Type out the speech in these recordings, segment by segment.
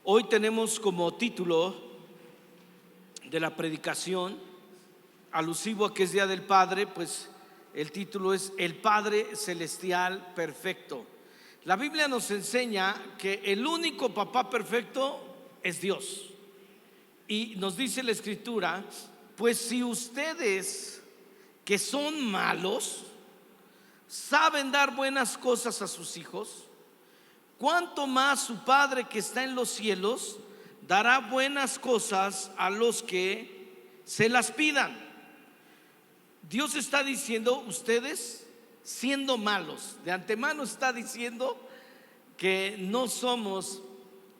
Hoy tenemos como título de la predicación, alusivo a que es Día del Padre, pues el título es El Padre Celestial Perfecto. La Biblia nos enseña que el único papá perfecto es Dios. Y nos dice la Escritura, pues si ustedes que son malos saben dar buenas cosas a sus hijos, ¿cuánto más su Padre que está en los cielos dará buenas cosas a los que se las pidan? Dios está diciendo, ustedes siendo malos, de antemano está diciendo que no somos,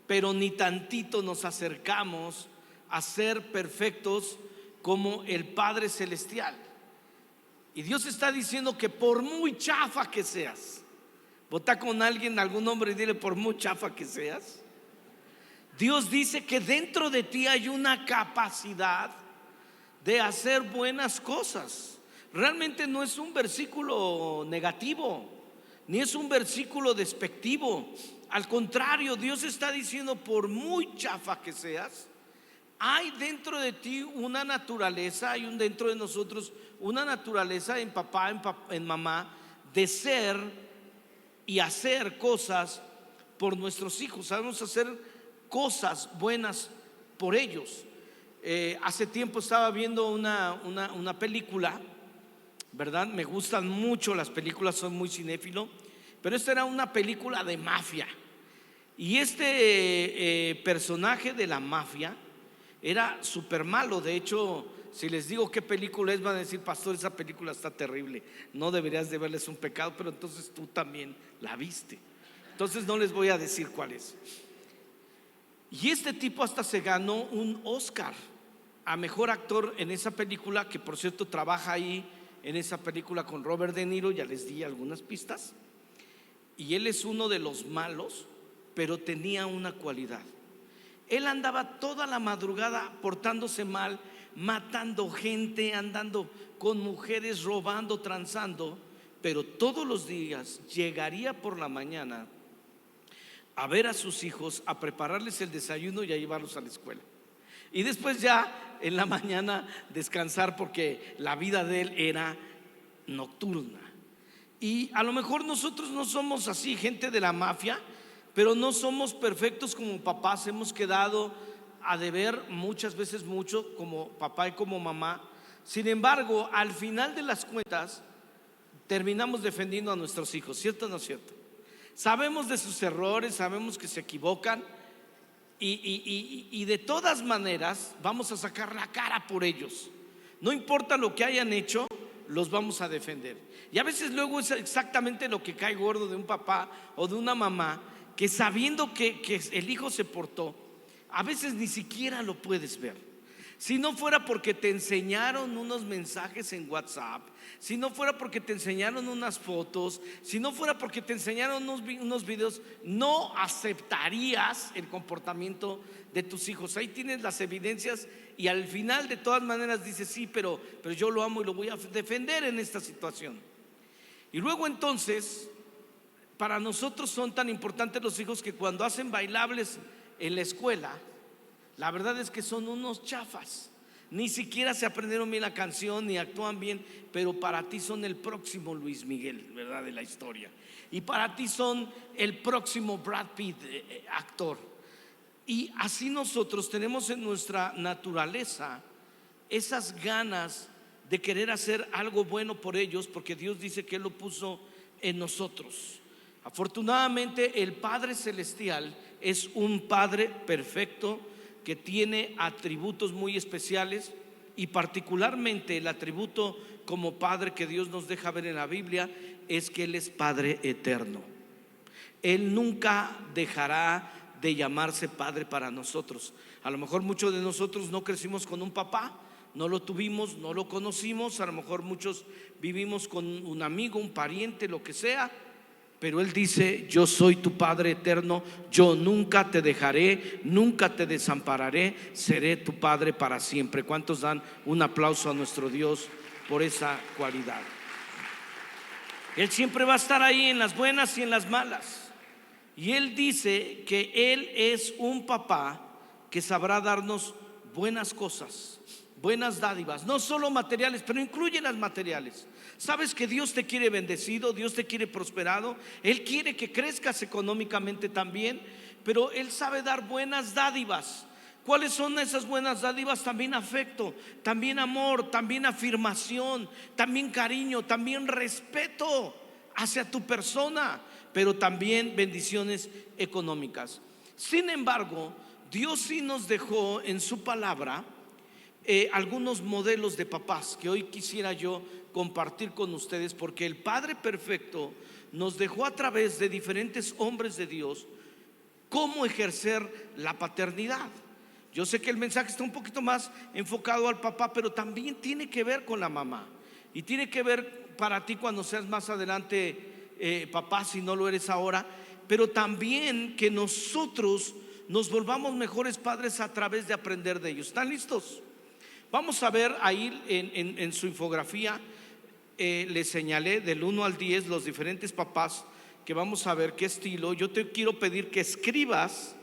pero ni tantito nos acercamos a ser perfectos como el Padre Celestial. Y Dios está diciendo que por muy chafa que seas, vota con alguien, algún hombre, y dile: por muy chafa que seas, Dios dice que dentro de ti hay una capacidad de hacer buenas cosas. Realmente no es un versículo negativo, ni es un versículo despectivo. Al contrario, Dios está diciendo: por muy chafa que seas, hay dentro de ti una naturaleza, hay dentro de nosotros una naturaleza en papá, en mamá, de ser y hacer cosas por nuestros hijos. Sabemos hacer cosas buenas por ellos. Hace tiempo estaba viendo una película, ¿verdad? Me gustan mucho las películas, soy muy cinéfilo, pero esta era una película de mafia. Y este personaje de la mafia era súper malo. De hecho, si les digo qué película es, van a decir: pastor, esa película está terrible, no deberías de verla, es un pecado. Pero entonces tú también la viste, entonces no les voy a decir cuál es. Y este tipo hasta se ganó un Oscar a mejor actor en esa película, que por cierto trabaja ahí en esa película con Robert De Niro. Ya les di algunas pistas. Y él es uno de los malos, pero tenía una cualidad. Él andaba toda la madrugada portándose mal, matando gente, andando con mujeres, robando, transando, pero todos los días llegaría por la mañana a ver a sus hijos, a prepararles el desayuno y a llevarlos a la escuela. Y después ya en la mañana descansar, porque la vida de él era nocturna. Y a lo mejor nosotros no somos así, gente de la mafia, pero no somos perfectos como papás. Hemos quedado a deber muchas veces mucho como papá y como mamá. Sin embargo, al final de las cuentas terminamos defendiendo a nuestros hijos, ¿cierto o no cierto? Sabemos de sus errores, sabemos que se equivocan, y de todas maneras vamos a sacar la cara por ellos. No importa lo que hayan hecho, los vamos a defender. Y a veces luego es exactamente lo que cae gordo de un papá o de una mamá, que sabiendo que el hijo se portó, a veces ni siquiera lo puedes ver. Si no fuera porque te enseñaron unos mensajes en WhatsApp, si no fuera porque te enseñaron unas fotos, si no fuera porque te enseñaron unos videos, no aceptarías el comportamiento de tus hijos. Ahí tienes las evidencias, y al final de todas maneras dices: sí, pero yo lo amo y lo voy a defender en esta situación. Y luego entonces, para nosotros son tan importantes los hijos que cuando hacen bailables en la escuela, la verdad es que son unos chafas. Ni siquiera se aprendieron bien la canción, ni actúan bien, pero para ti son el próximo Luis Miguel, ¿verdad?, de la historia. Y para ti son el próximo Brad Pitt, actor. Y así nosotros tenemos en nuestra naturaleza esas ganas de querer hacer algo bueno por ellos, porque Dios dice que Él lo puso en nosotros. Afortunadamente, el Padre Celestial es un Padre perfecto que tiene atributos muy especiales, y particularmente el atributo como Padre que Dios nos deja ver en la Biblia es que Él es Padre eterno. Él nunca dejará de llamarse Padre para nosotros. A lo mejor muchos de nosotros no crecimos con un papá, no lo tuvimos, no lo conocimos. A lo mejor muchos vivimos con un amigo, un pariente, lo que sea. Pero Él dice: yo soy tu Padre eterno, yo nunca te dejaré, nunca te desampararé, seré tu Padre para siempre. ¿Cuántos dan un aplauso a nuestro Dios por esa cualidad? Él siempre va a estar ahí en las buenas y en las malas. Y Él dice que Él es un papá que sabrá darnos buenas cosas, buenas dádivas, no solo materiales, pero incluye las materiales. Sabes que Dios te quiere bendecido, Dios te quiere prosperado, Él quiere que crezcas económicamente también, pero Él sabe dar buenas dádivas. ¿Cuáles son esas buenas dádivas? También afecto, también amor, también afirmación, también cariño, también respeto hacia tu persona, pero también bendiciones económicas. Sin embargo, Dios sí nos dejó en su palabra algunos modelos de papás que hoy quisiera yo compartir con ustedes, porque el Padre Perfecto nos dejó a través de diferentes hombres de Dios cómo ejercer la paternidad. Yo sé que el mensaje está un poquito más enfocado al papá, pero también tiene que ver con la mamá, y tiene que ver para ti cuando seas más adelante papá, si no lo eres ahora, pero también que nosotros nos volvamos mejores padres a través de aprender de ellos. ¿Están listos? Vamos a ver ahí en su infografía, les señalé del 1 al 10 los diferentes papás que vamos a ver qué estilo. Yo te quiero pedir que escribas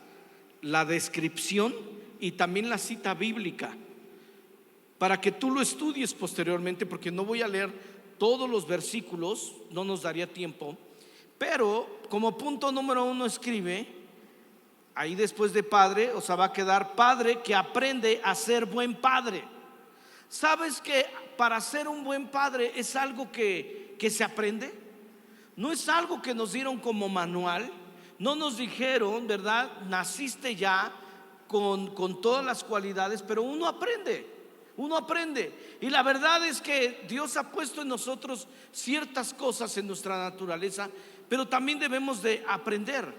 la descripción y también la cita bíblica para que tú lo estudies posteriormente, porque no voy a leer todos los versículos, no nos daría tiempo. Pero como punto número 1 escribe ahí después de padre, o sea, va a quedar padre que aprende a ser buen padre. ¿Sabes que para ser un buen padre es algo que se aprende? No es algo que nos dieron como manual. No nos dijeron, ¿verdad? Naciste ya con todas las cualidades, pero uno aprende. Uno aprende. Y la verdad es que Dios ha puesto en nosotros ciertas cosas en nuestra naturaleza, pero también debemos de aprender.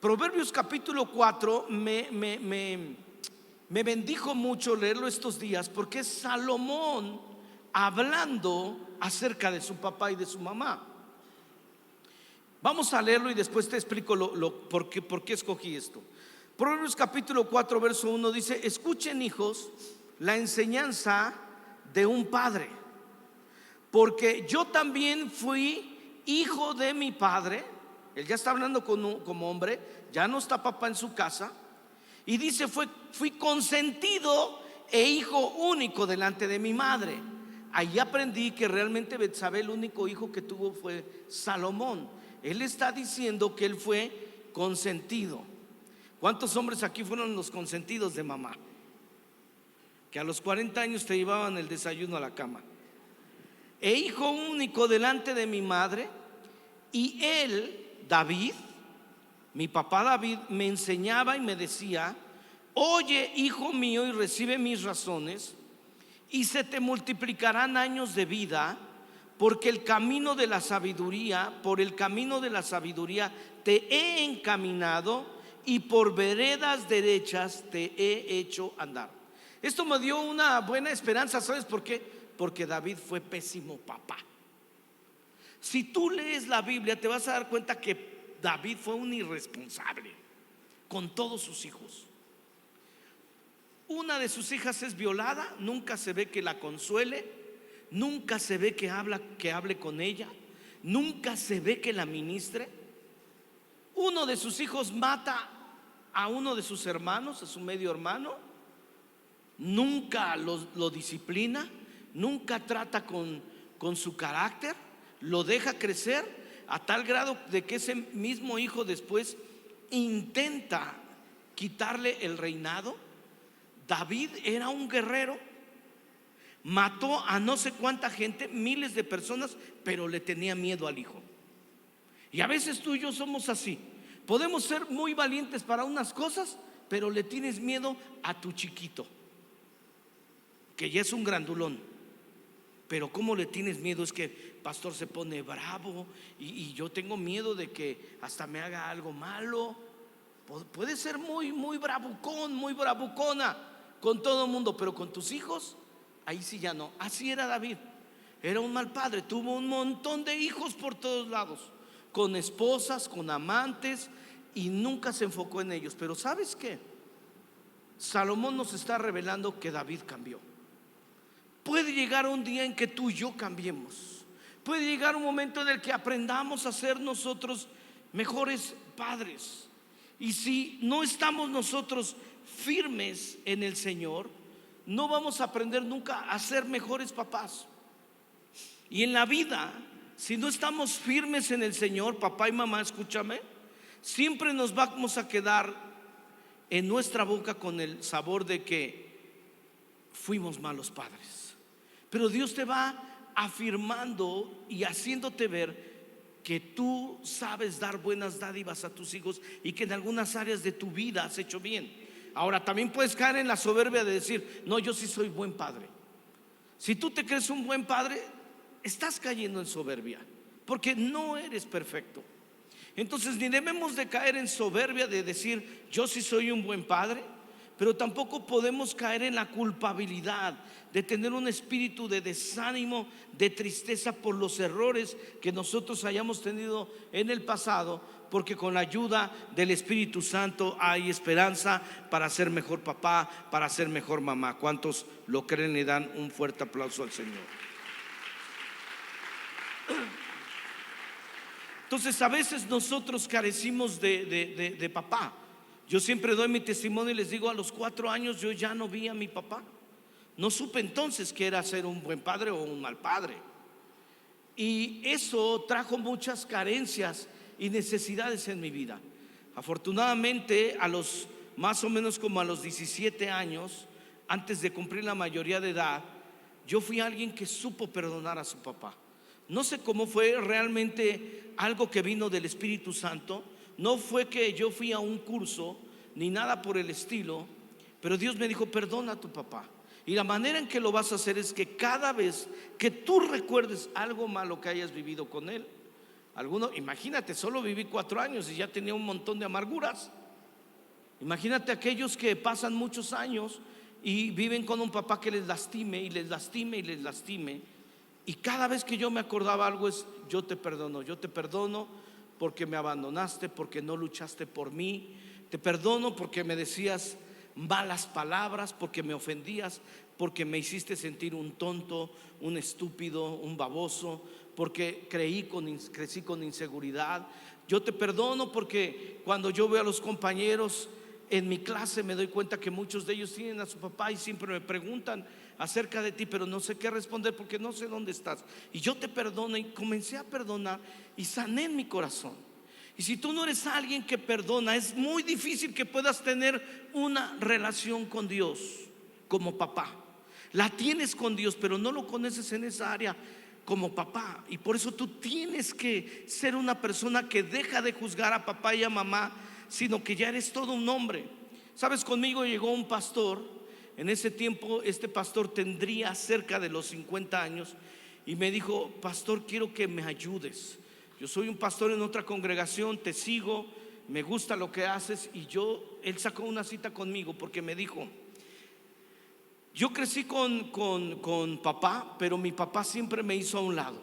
Proverbios capítulo 4 me bendijo mucho leerlo estos días, porque es Salomón hablando acerca de su papá y de su mamá. Vamos a leerlo y después te explico por qué escogí esto. Proverbios capítulo 4 verso 1 dice: escuchen, hijos, la enseñanza de un padre, porque yo también fui hijo de mi padre. Él ya está hablando como hombre, ya no está papá en su casa. Y dice: fui consentido e hijo único delante de mi madre. Ahí aprendí que realmente Betsabé, el único hijo que tuvo fue Salomón. Él está diciendo que él fue consentido. ¿Cuántos hombres aquí fueron los consentidos de mamá? Que a los 40 años te llevaban el desayuno a la cama. E hijo único delante de mi madre. Y él, David, mi papá David, me enseñaba y me decía: oye, hijo mío, y recibe mis razones, y se te multiplicarán años de vida, porque por el camino de la sabiduría te he encaminado, y por veredas derechas te he hecho andar. Esto me dio una buena esperanza. ¿Sabes por qué? Porque David fue pésimo papá. Si tú lees la Biblia, te vas a dar cuenta que David fue un irresponsable con todos sus hijos. Una de sus hijas es violada, nunca se ve que la consuele, nunca se ve que hable con ella, nunca se ve que la ministre. Uno de sus hijos mata a uno de sus hermanos, a su medio hermano, nunca lo disciplina, nunca trata con su carácter, lo deja crecer a tal grado de que ese mismo hijo después intenta quitarle el reinado. David era un guerrero, mató a no sé cuánta gente, miles de personas, pero le tenía miedo al hijo. Y a veces tú y yo somos así. Podemos ser muy valientes para unas cosas, pero le tienes miedo a tu chiquito, que ya es un grandulón. Pero ¿cómo le tienes miedo? Es que pastor se pone bravo y yo tengo miedo de que hasta me haga algo malo. Puede ser muy, muy bravucón, muy bravucona con todo el mundo, pero con tus hijos, ahí sí ya no. Así era David. Era un mal padre, tuvo un montón de hijos por todos lados, con esposas, con amantes, y nunca se enfocó en ellos. Pero ¿sabes qué? Salomón nos está revelando que David cambió. Puede llegar un día en que tú y yo cambiemos. Puede llegar un momento en el que aprendamos a ser nosotros mejores padres. Y si no estamos nosotros firmes en el Señor, no vamos a aprender nunca a ser mejores papás. Y en la vida, si no estamos firmes en el Señor, papá y mamá, escúchame, siempre nos vamos a quedar en nuestra boca con el sabor de que fuimos malos padres. Pero Dios te va afirmando y haciéndote ver que tú sabes dar buenas dádivas a tus hijos y que en algunas áreas de tu vida has hecho bien. Ahora también puedes caer en la soberbia de decir: no, yo sí soy buen padre. Si tú te crees un buen padre, estás cayendo en soberbia, porque no eres perfecto. Entonces ni debemos de caer en soberbia de decir: yo sí soy un buen padre, pero tampoco podemos caer en la culpabilidad de tener un espíritu de desánimo, de tristeza por los errores que nosotros hayamos tenido en el pasado, porque con la ayuda del Espíritu Santo hay esperanza para ser mejor papá, para ser mejor mamá. ¿Cuántos lo creen y dan un fuerte aplauso al Señor? Entonces a veces nosotros carecimos de papá. Yo siempre doy mi testimonio y les digo: a los 4 años yo ya no vi a mi papá. No supe entonces que era ser un buen padre o un mal padre. Y eso trajo muchas carencias y necesidades en mi vida. Afortunadamente, a los más o menos como a los 17 años, antes de cumplir la mayoría de edad, yo fui alguien que supo perdonar a su papá. No sé cómo fue, realmente algo que vino del Espíritu Santo. No fue que yo fui a un curso ni nada por el estilo, pero Dios me dijo: perdona a tu papá. Y la manera en que lo vas a hacer es que cada vez que tú recuerdes algo malo que hayas vivido con él, imagínate, solo viví 4 años y ya tenía un montón de amarguras. Imagínate aquellos que pasan muchos años y viven con un papá que les lastime y les lastime y les lastime. Y cada vez que yo me acordaba algo es: yo te perdono porque me abandonaste, porque no luchaste por mí. Te perdono porque me decías malas palabras, porque me ofendías, porque me hiciste sentir un tonto, un estúpido, un baboso, porque crecí con inseguridad. Yo te perdono porque cuando yo veo a los compañeros en mi clase me doy cuenta que muchos de ellos tienen a su papá y siempre me preguntan acerca de ti, pero no sé qué responder porque no sé dónde estás. Y yo te perdono, y comencé a perdonar y sané en mi corazón. Y si tú no eres alguien que perdona, es muy difícil que puedas tener una relación con Dios como papá. La tienes con Dios, pero no lo conoces en esa área como papá. Y por eso tú tienes que ser una persona que deja de juzgar a papá y a mamá, sino que ya eres todo un hombre. Sabes, conmigo llegó un pastor. En ese tiempo este pastor tendría cerca de los 50 años y me dijo: pastor, quiero que me ayudes. Yo soy un pastor en otra congregación, te sigo, me gusta lo que haces. Y él sacó una cita conmigo porque me dijo: yo crecí con papá, pero mi papá siempre me hizo a un lado.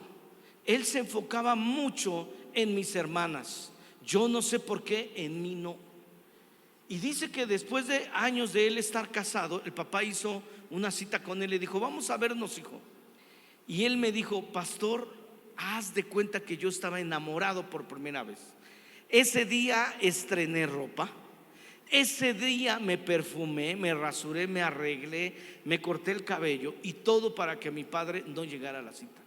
Él se enfocaba mucho en mis hermanas. Yo no sé por qué, en mí no. Y dice que después de años de él estar casado, el papá hizo una cita con él y le dijo: vamos a vernos, hijo. Y él me dijo: pastor, haz de cuenta que yo estaba enamorado por primera vez. Ese día estrené ropa, ese día me perfumé, me rasuré, me arreglé, me corté el cabello y todo para que mi padre no llegara a la cita.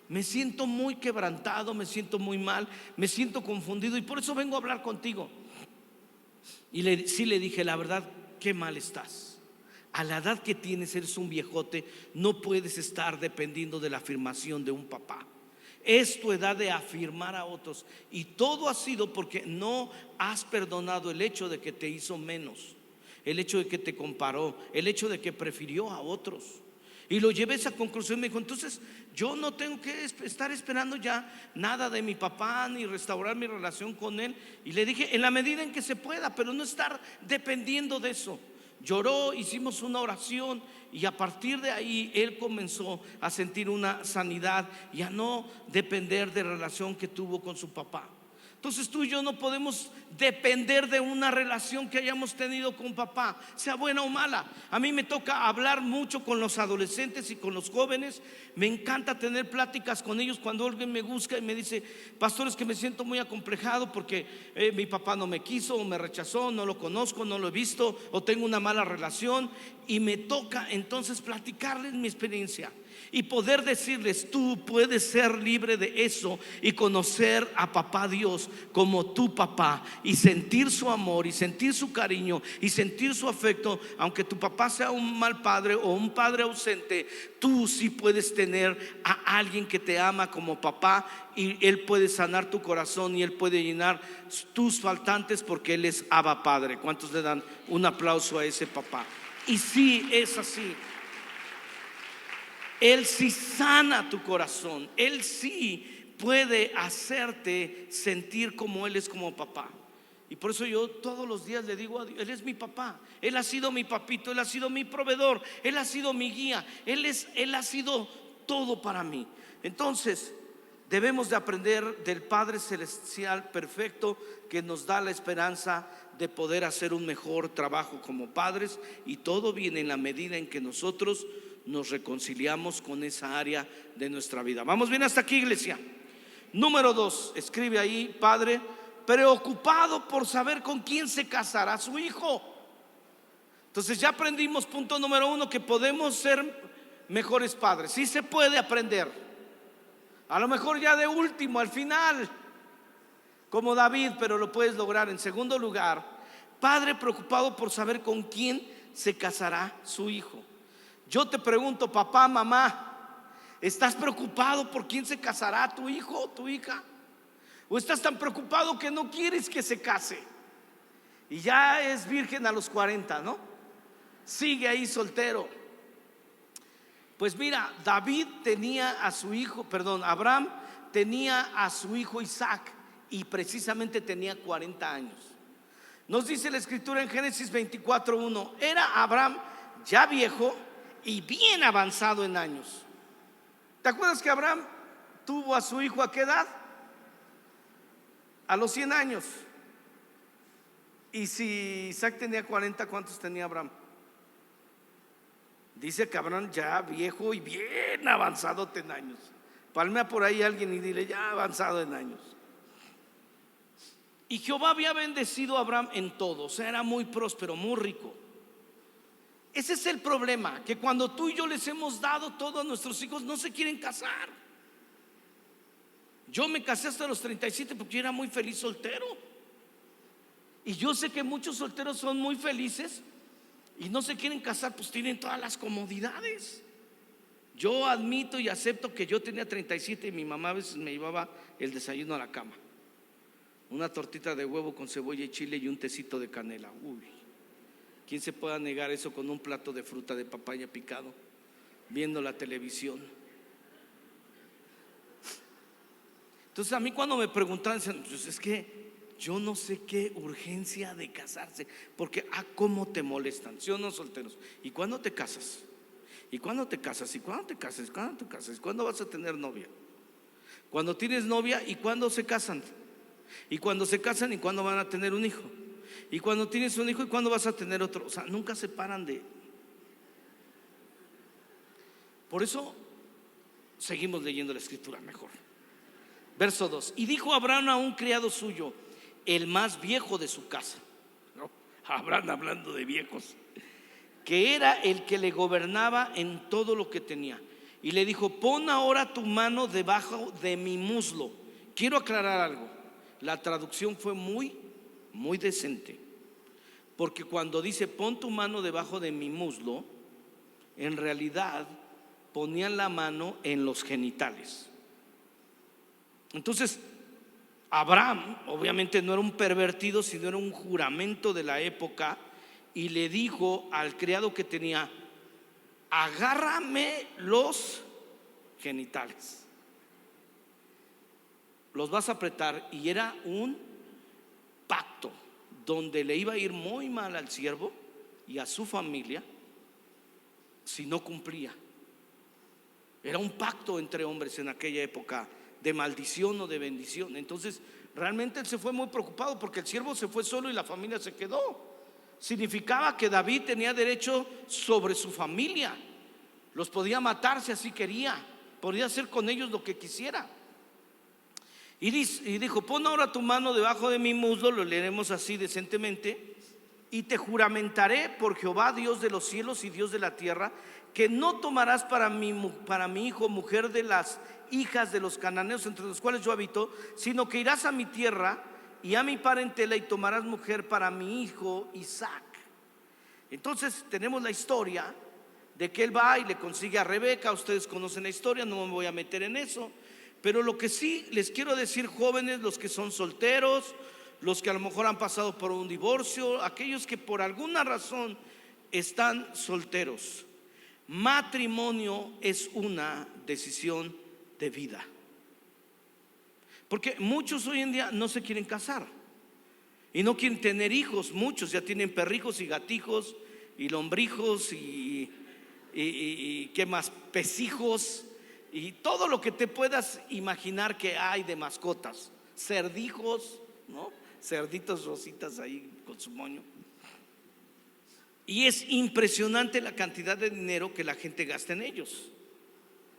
Me siento muy quebrantado, me siento muy mal, me siento confundido y por eso vengo a hablar contigo. Y sí le dije: la verdad, qué mal estás. A la edad que tienes eres un viejote, no puedes estar dependiendo de la afirmación de un papá. Es tu edad de afirmar a otros. Y todo ha sido porque no has perdonado el hecho de que te hizo menos, el hecho de que te comparó, el hecho de que prefirió a otros. Y lo llevé a esa conclusión. Me dijo: entonces yo no tengo que estar esperando ya nada de mi papá ni restaurar mi relación con él. Y le dije: en la medida en que se pueda, pero no estar dependiendo de eso. Lloró, hicimos una oración y a partir de ahí él comenzó a sentir una sanidad y a no depender de la relación que tuvo con su papá. Entonces tú y yo no podemos depender de una relación que hayamos tenido con papá, sea buena o mala. A mí me toca hablar mucho con los adolescentes y con los jóvenes. Me encanta tener pláticas con ellos cuando alguien me busca y me dice: pastor, es que me siento muy acomplejado porque mi papá no me quiso o me rechazó, no lo conozco, no lo he visto o tengo una mala relación. Y me toca entonces platicarles mi experiencia y poder decirles: tú puedes ser libre de eso y conocer a papá Dios como tu papá y sentir su amor y sentir su cariño y sentir su afecto. Aunque tu papá sea un mal padre o un padre ausente, tú sí puedes tener a alguien que te ama como papá, y él puede sanar tu corazón y él puede llenar tus faltantes, porque él es Abba Padre. ¿Cuántos le dan un aplauso a ese papá? Y sí, es así. Él sí sana tu corazón. Él sí puede hacerte sentir como Él es como papá. Y por eso yo todos los días le digo a Dios: Él es mi papá, Él ha sido mi papito, Él ha sido mi proveedor, Él ha sido mi guía, Él ha sido todo para mí. Entonces debemos de aprender del Padre Celestial perfecto, que nos da la esperanza de poder hacer un mejor trabajo como padres. Y todo viene en la medida en que nosotros nos reconciliamos con esa área de nuestra vida. ¿Vamos bien hasta aquí, iglesia? Número 2, escribe ahí: padre preocupado por saber con quién se casará su hijo. Entonces ya aprendimos, punto número 1, que podemos ser mejores padres. Sí se puede aprender. A lo mejor ya de último, al final, como David, pero lo puedes lograr. En segundo lugar, padre preocupado por saber con quién se casará su hijo. Yo te pregunto, papá, mamá, ¿estás preocupado por quién se casará tu hijo o tu hija? ¿O estás tan preocupado que no quieres que se case y ya es virgen a los 40, ¿no? Sigue ahí soltero. Pues mira, Abraham tenía a su hijo Isaac, y precisamente tenía 40 años. Nos dice la escritura en Génesis 24:1: era Abraham ya viejo y bien avanzado en años. ¿Te acuerdas que Abraham tuvo a su hijo a qué edad? A los 100 años. Y si Isaac tenía 40, ¿cuántos tenía Abraham? Dice que Abraham ya viejo y bien avanzado en años. Palmea por ahí alguien y dile: ya avanzado en años. Y Jehová había bendecido a Abraham en todo, o sea, era muy próspero, muy rico. Ese es el problema, que cuando tú y yo les hemos dado todo a nuestros hijos, no se quieren casar. Yo me casé hasta los 37 porque yo era muy feliz soltero. Y yo sé que muchos solteros son muy felices y no se quieren casar, pues tienen todas las comodidades. Yo admito y acepto que yo tenía 37 y mi mamá a veces me llevaba el desayuno a la cama: una tortita de huevo con cebolla y chile y un tecito de canela. Uy, ¿quién se pueda negar eso con un plato de fruta de papaya picado, viendo la televisión? Entonces a mí cuando me preguntaban, pues es que yo no sé qué urgencia de casarse, porque cómo te molestan, ¿sí o no, solteros? ¿Y cuándo te casas? ¿Y cuándo te casas? ¿Y cuándo te casas? ¿Y cuándo te casas? ¿Y cuándo vas a tener novia? Cuando tienes novia, ¿y cuándo se casan? Y cuando se casan, ¿y cuándo van a tener un hijo? Y cuando tienes un hijo, ¿y cuándo vas a tener otro? O sea, nunca se paran de... Por eso seguimos leyendo la escritura mejor. Verso 2: y dijo Abraham a un criado suyo, el más viejo de su casa, ¿no? Abraham hablando de viejos, que era el que le gobernaba en todo lo que tenía, y le dijo: pon ahora tu mano debajo de mi muslo. Quiero aclarar algo: la traducción fue muy, muy decente, porque cuando dice pon tu mano debajo de mi muslo, en realidad ponían la mano en los genitales. Entonces Abraham obviamente no era un pervertido, sino era un juramento de la época, y le dijo al criado que tenía: agárrame los genitales, los vas a apretar. Y era un pacto donde le iba a ir muy mal al siervo y a su familia si no cumplía. Era un pacto entre hombres en aquella época de maldición o de bendición. Entonces realmente él se fue muy preocupado porque el siervo se fue solo y la familia se quedó. Significaba que David tenía derecho sobre su familia, los podía matar si así quería, podía hacer con ellos lo que quisiera. Y dijo: pon ahora tu mano debajo de mi muslo, lo leeremos así decentemente, y te juramentaré por Jehová, Dios de los cielos y Dios de la tierra, que no tomarás para mi hijo mujer de las hijas de los cananeos entre los cuales yo habito, sino que irás a mi tierra y a mi parentela y tomarás mujer para mi hijo Isaac. Entonces tenemos la historia de que él va y le consigue a Rebeca. Ustedes conocen la historia, no me voy a meter en eso. Pero lo que sí les quiero decir, jóvenes, los que son solteros, los que a lo mejor han pasado por un divorcio, aquellos que por alguna razón están solteros, matrimonio es una decisión de vida. Porque muchos hoy en día no se quieren casar y no quieren tener hijos. Muchos ya tienen perrijos y gatijos y lombrijos y qué más, pesijos y todo lo que te puedas imaginar que hay de mascotas, cerdijos, ¿no? Cerditos rositas ahí con su moño. Y es impresionante la cantidad de dinero que la gente gasta en ellos.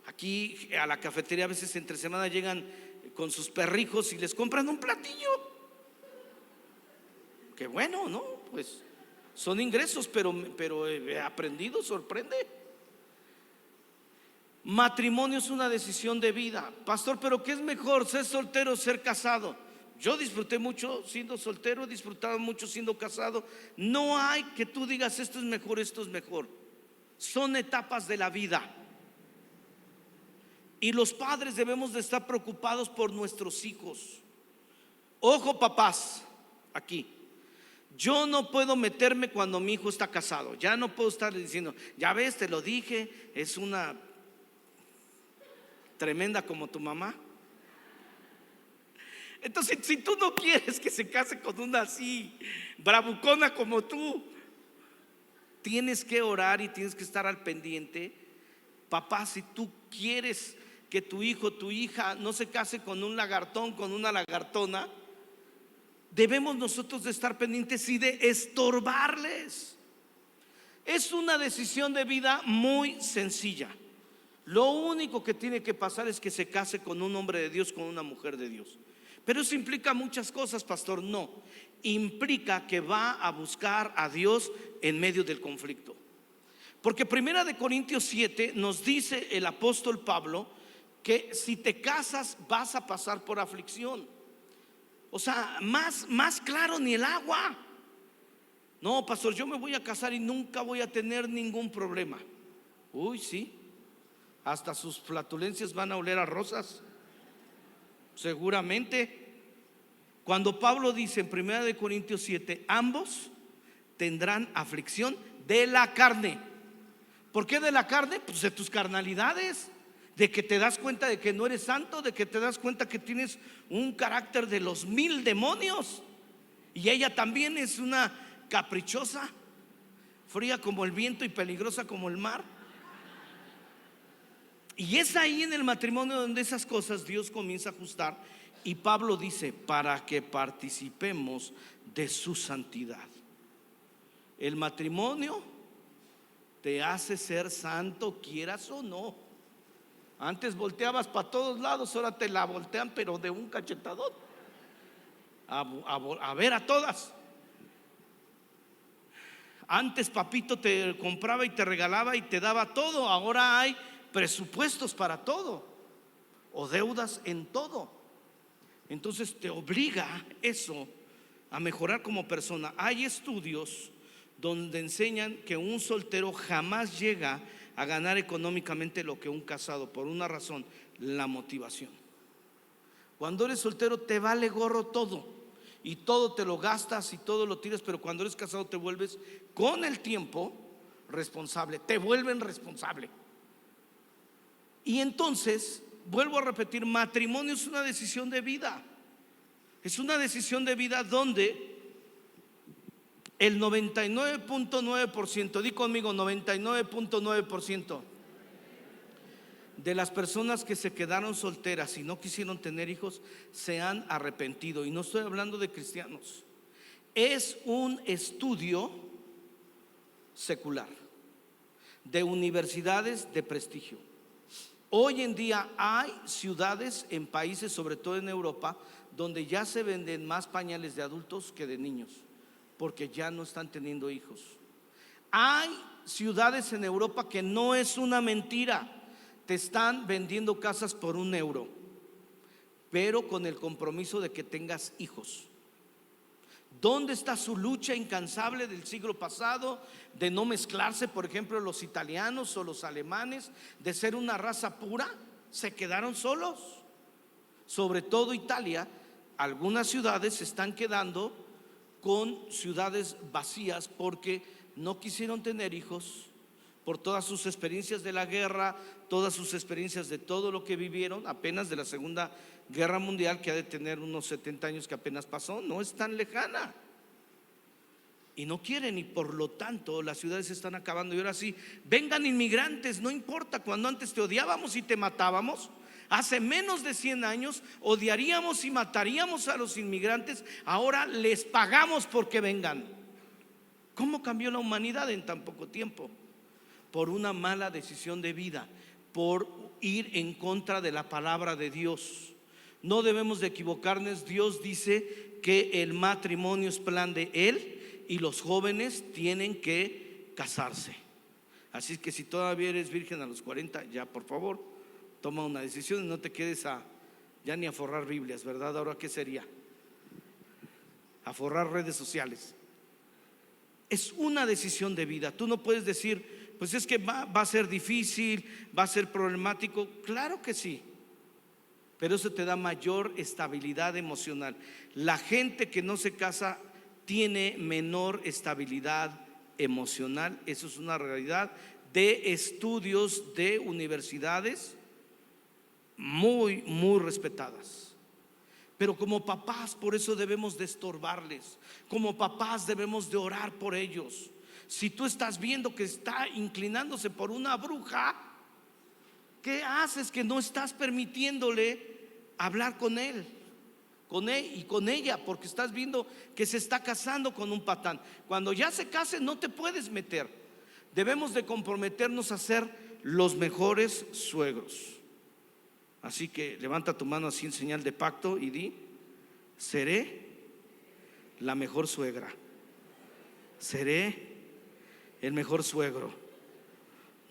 Aquí a la cafetería a veces entre semana llegan con sus perrijos y les compran un platillo. Qué bueno, ¿no? Pues son ingresos, pero he aprendido, sorprende. Matrimonio es una decisión de vida. Pastor, ¿pero qué es mejor, ser soltero o ser casado? Yo disfruté mucho siendo soltero, he disfrutado mucho siendo casado. No hay que tú digas esto es mejor, esto es mejor. Son etapas de la vida. Y los padres debemos de estar preocupados por nuestros hijos. Ojo, papás, aquí. Yo no puedo meterme cuando mi hijo está casado. Ya no puedo estar diciendo: ya ves, te lo dije, es una tremenda como tu mamá. Entonces, si tú no quieres que se case con una así bravucona como tú, tienes que orar y tienes que estar al pendiente. Papá, si tú quieres que tu hijo, tu hija no se case con un lagartón, con una lagartona, debemos nosotros de estar pendientes y de estorbarles. Es una decisión de vida muy sencilla. Lo único que tiene que pasar es que se case con un hombre de Dios, con una mujer de Dios. Pero eso implica muchas cosas, pastor. No, implica que va a buscar a Dios en medio del conflicto. Porque 1 Corintios 7 nos dice el apóstol Pablo que si te casas vas a pasar por aflicción. O sea, más claro ni el agua. No, pastor, yo me voy a casar y nunca voy a tener ningún problema. Uy, sí. Hasta sus flatulencias van a oler a rosas, seguramente. Cuando Pablo dice en 1 Corintios 7, ambos tendrán aflicción de la carne. ¿Por qué de la carne? Pues de tus carnalidades, de que te das cuenta de que no eres santo, de que te das cuenta que tienes un carácter de los 1000 demonios. Y ella también es una caprichosa, fría como el viento y peligrosa como el mar. Y es ahí en el matrimonio donde esas cosas Dios comienza a ajustar. Y Pablo dice: para que participemos de su santidad. El matrimonio te hace ser santo, quieras o no. Antes volteabas para todos lados, ahora te la voltean, pero de un cachetadón a ver a todas. Antes papito te compraba y te regalaba y te daba todo. Ahora hay presupuestos para todo o deudas en todo. Entonces te obliga eso a mejorar como persona. Hay estudios donde enseñan que un soltero jamás llega a ganar económicamente lo que un casado, por una razón: la motivación. Cuando eres soltero te vale gorro todo y todo te lo gastas y todo lo tiras, pero cuando eres casado te vuelves con el tiempo responsable, te vuelven responsable. Y entonces, vuelvo a repetir, matrimonio es una decisión de vida. Es una decisión de vida donde el 99.9%, di conmigo 99.9%, de las personas que se quedaron solteras y no quisieron tener hijos se han arrepentido. Y no estoy hablando de cristianos. Es un estudio secular de universidades de prestigio. Hoy en día hay ciudades en países, sobre todo en Europa, donde ya se venden más pañales de adultos que de niños, porque ya no están teniendo hijos. Hay ciudades en Europa que no es una mentira, te están vendiendo casas por €1, pero con el compromiso de que tengas hijos. ¿Dónde está su lucha incansable del siglo pasado de no mezclarse, por ejemplo, los italianos o los alemanes, de ser una raza pura? Se quedaron solos. Sobre todo Italia, algunas ciudades se están quedando con ciudades vacías porque no quisieron tener hijos, por todas sus experiencias de la guerra, todas sus experiencias de todo lo que vivieron, apenas de la Segunda Guerra Mundial, que ha de tener unos 70 años que apenas pasó, no es tan lejana. Y no quieren, y por lo tanto las ciudades se están acabando. Y ahora sí, vengan inmigrantes, no importa. Cuando antes te odiábamos y te matábamos, hace menos de 100 años odiaríamos y mataríamos a los inmigrantes, ahora les pagamos porque vengan. ¿Cómo cambió la humanidad en tan poco tiempo? Por una mala decisión de vida, por ir en contra de la palabra de Dios. No debemos de equivocarnos. Dios dice que el matrimonio es plan de Él y los jóvenes tienen que casarse. Así que si todavía eres virgen a los 40, ya por favor toma una decisión y no te quedes ya ni a forrar Biblias, ¿verdad? Ahora ¿qué sería? A forrar redes sociales. Es una decisión de vida. Tú no puedes decir, pues es que va a ser difícil, va a ser problemático. Claro que sí, pero eso te da mayor estabilidad emocional. La gente que no se casa tiene menor estabilidad emocional. Eso es una realidad de estudios de universidades muy, muy respetadas. Pero como papás, por eso debemos de estorbarles. Como papás debemos de orar por ellos. Si tú estás viendo que está inclinándose por una bruja, ¿qué haces? Que no estás permitiéndole hablar con él y con ella, porque estás viendo que se está casando con un patán. Cuando ya se case no te puedes meter. Debemos de comprometernos a ser los mejores suegros. Así que levanta tu mano así en señal de pacto y di: seré la mejor suegra, seré el mejor suegro,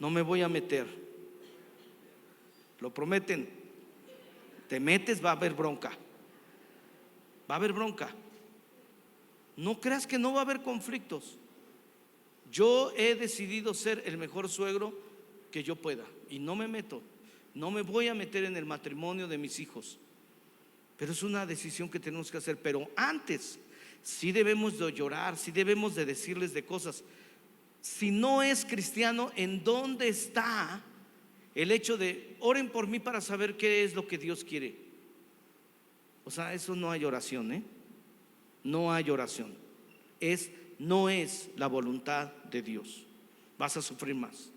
no me voy a meter. ¿Lo prometen? Te metes, va a haber bronca. Va a haber bronca. No creas que no va a haber conflictos. Yo he decidido ser el mejor suegro que yo pueda y no me meto. No me voy a meter en el matrimonio de mis hijos. Pero es una decisión que tenemos que hacer. Pero antes sí debemos de llorar, sí debemos de decirles de cosas. Si no es cristiano, ¿en dónde está el hecho de oren por mí para saber qué es lo que Dios quiere? O sea, eso no hay oración, no hay oración. No es la voluntad de Dios. Vas a sufrir más.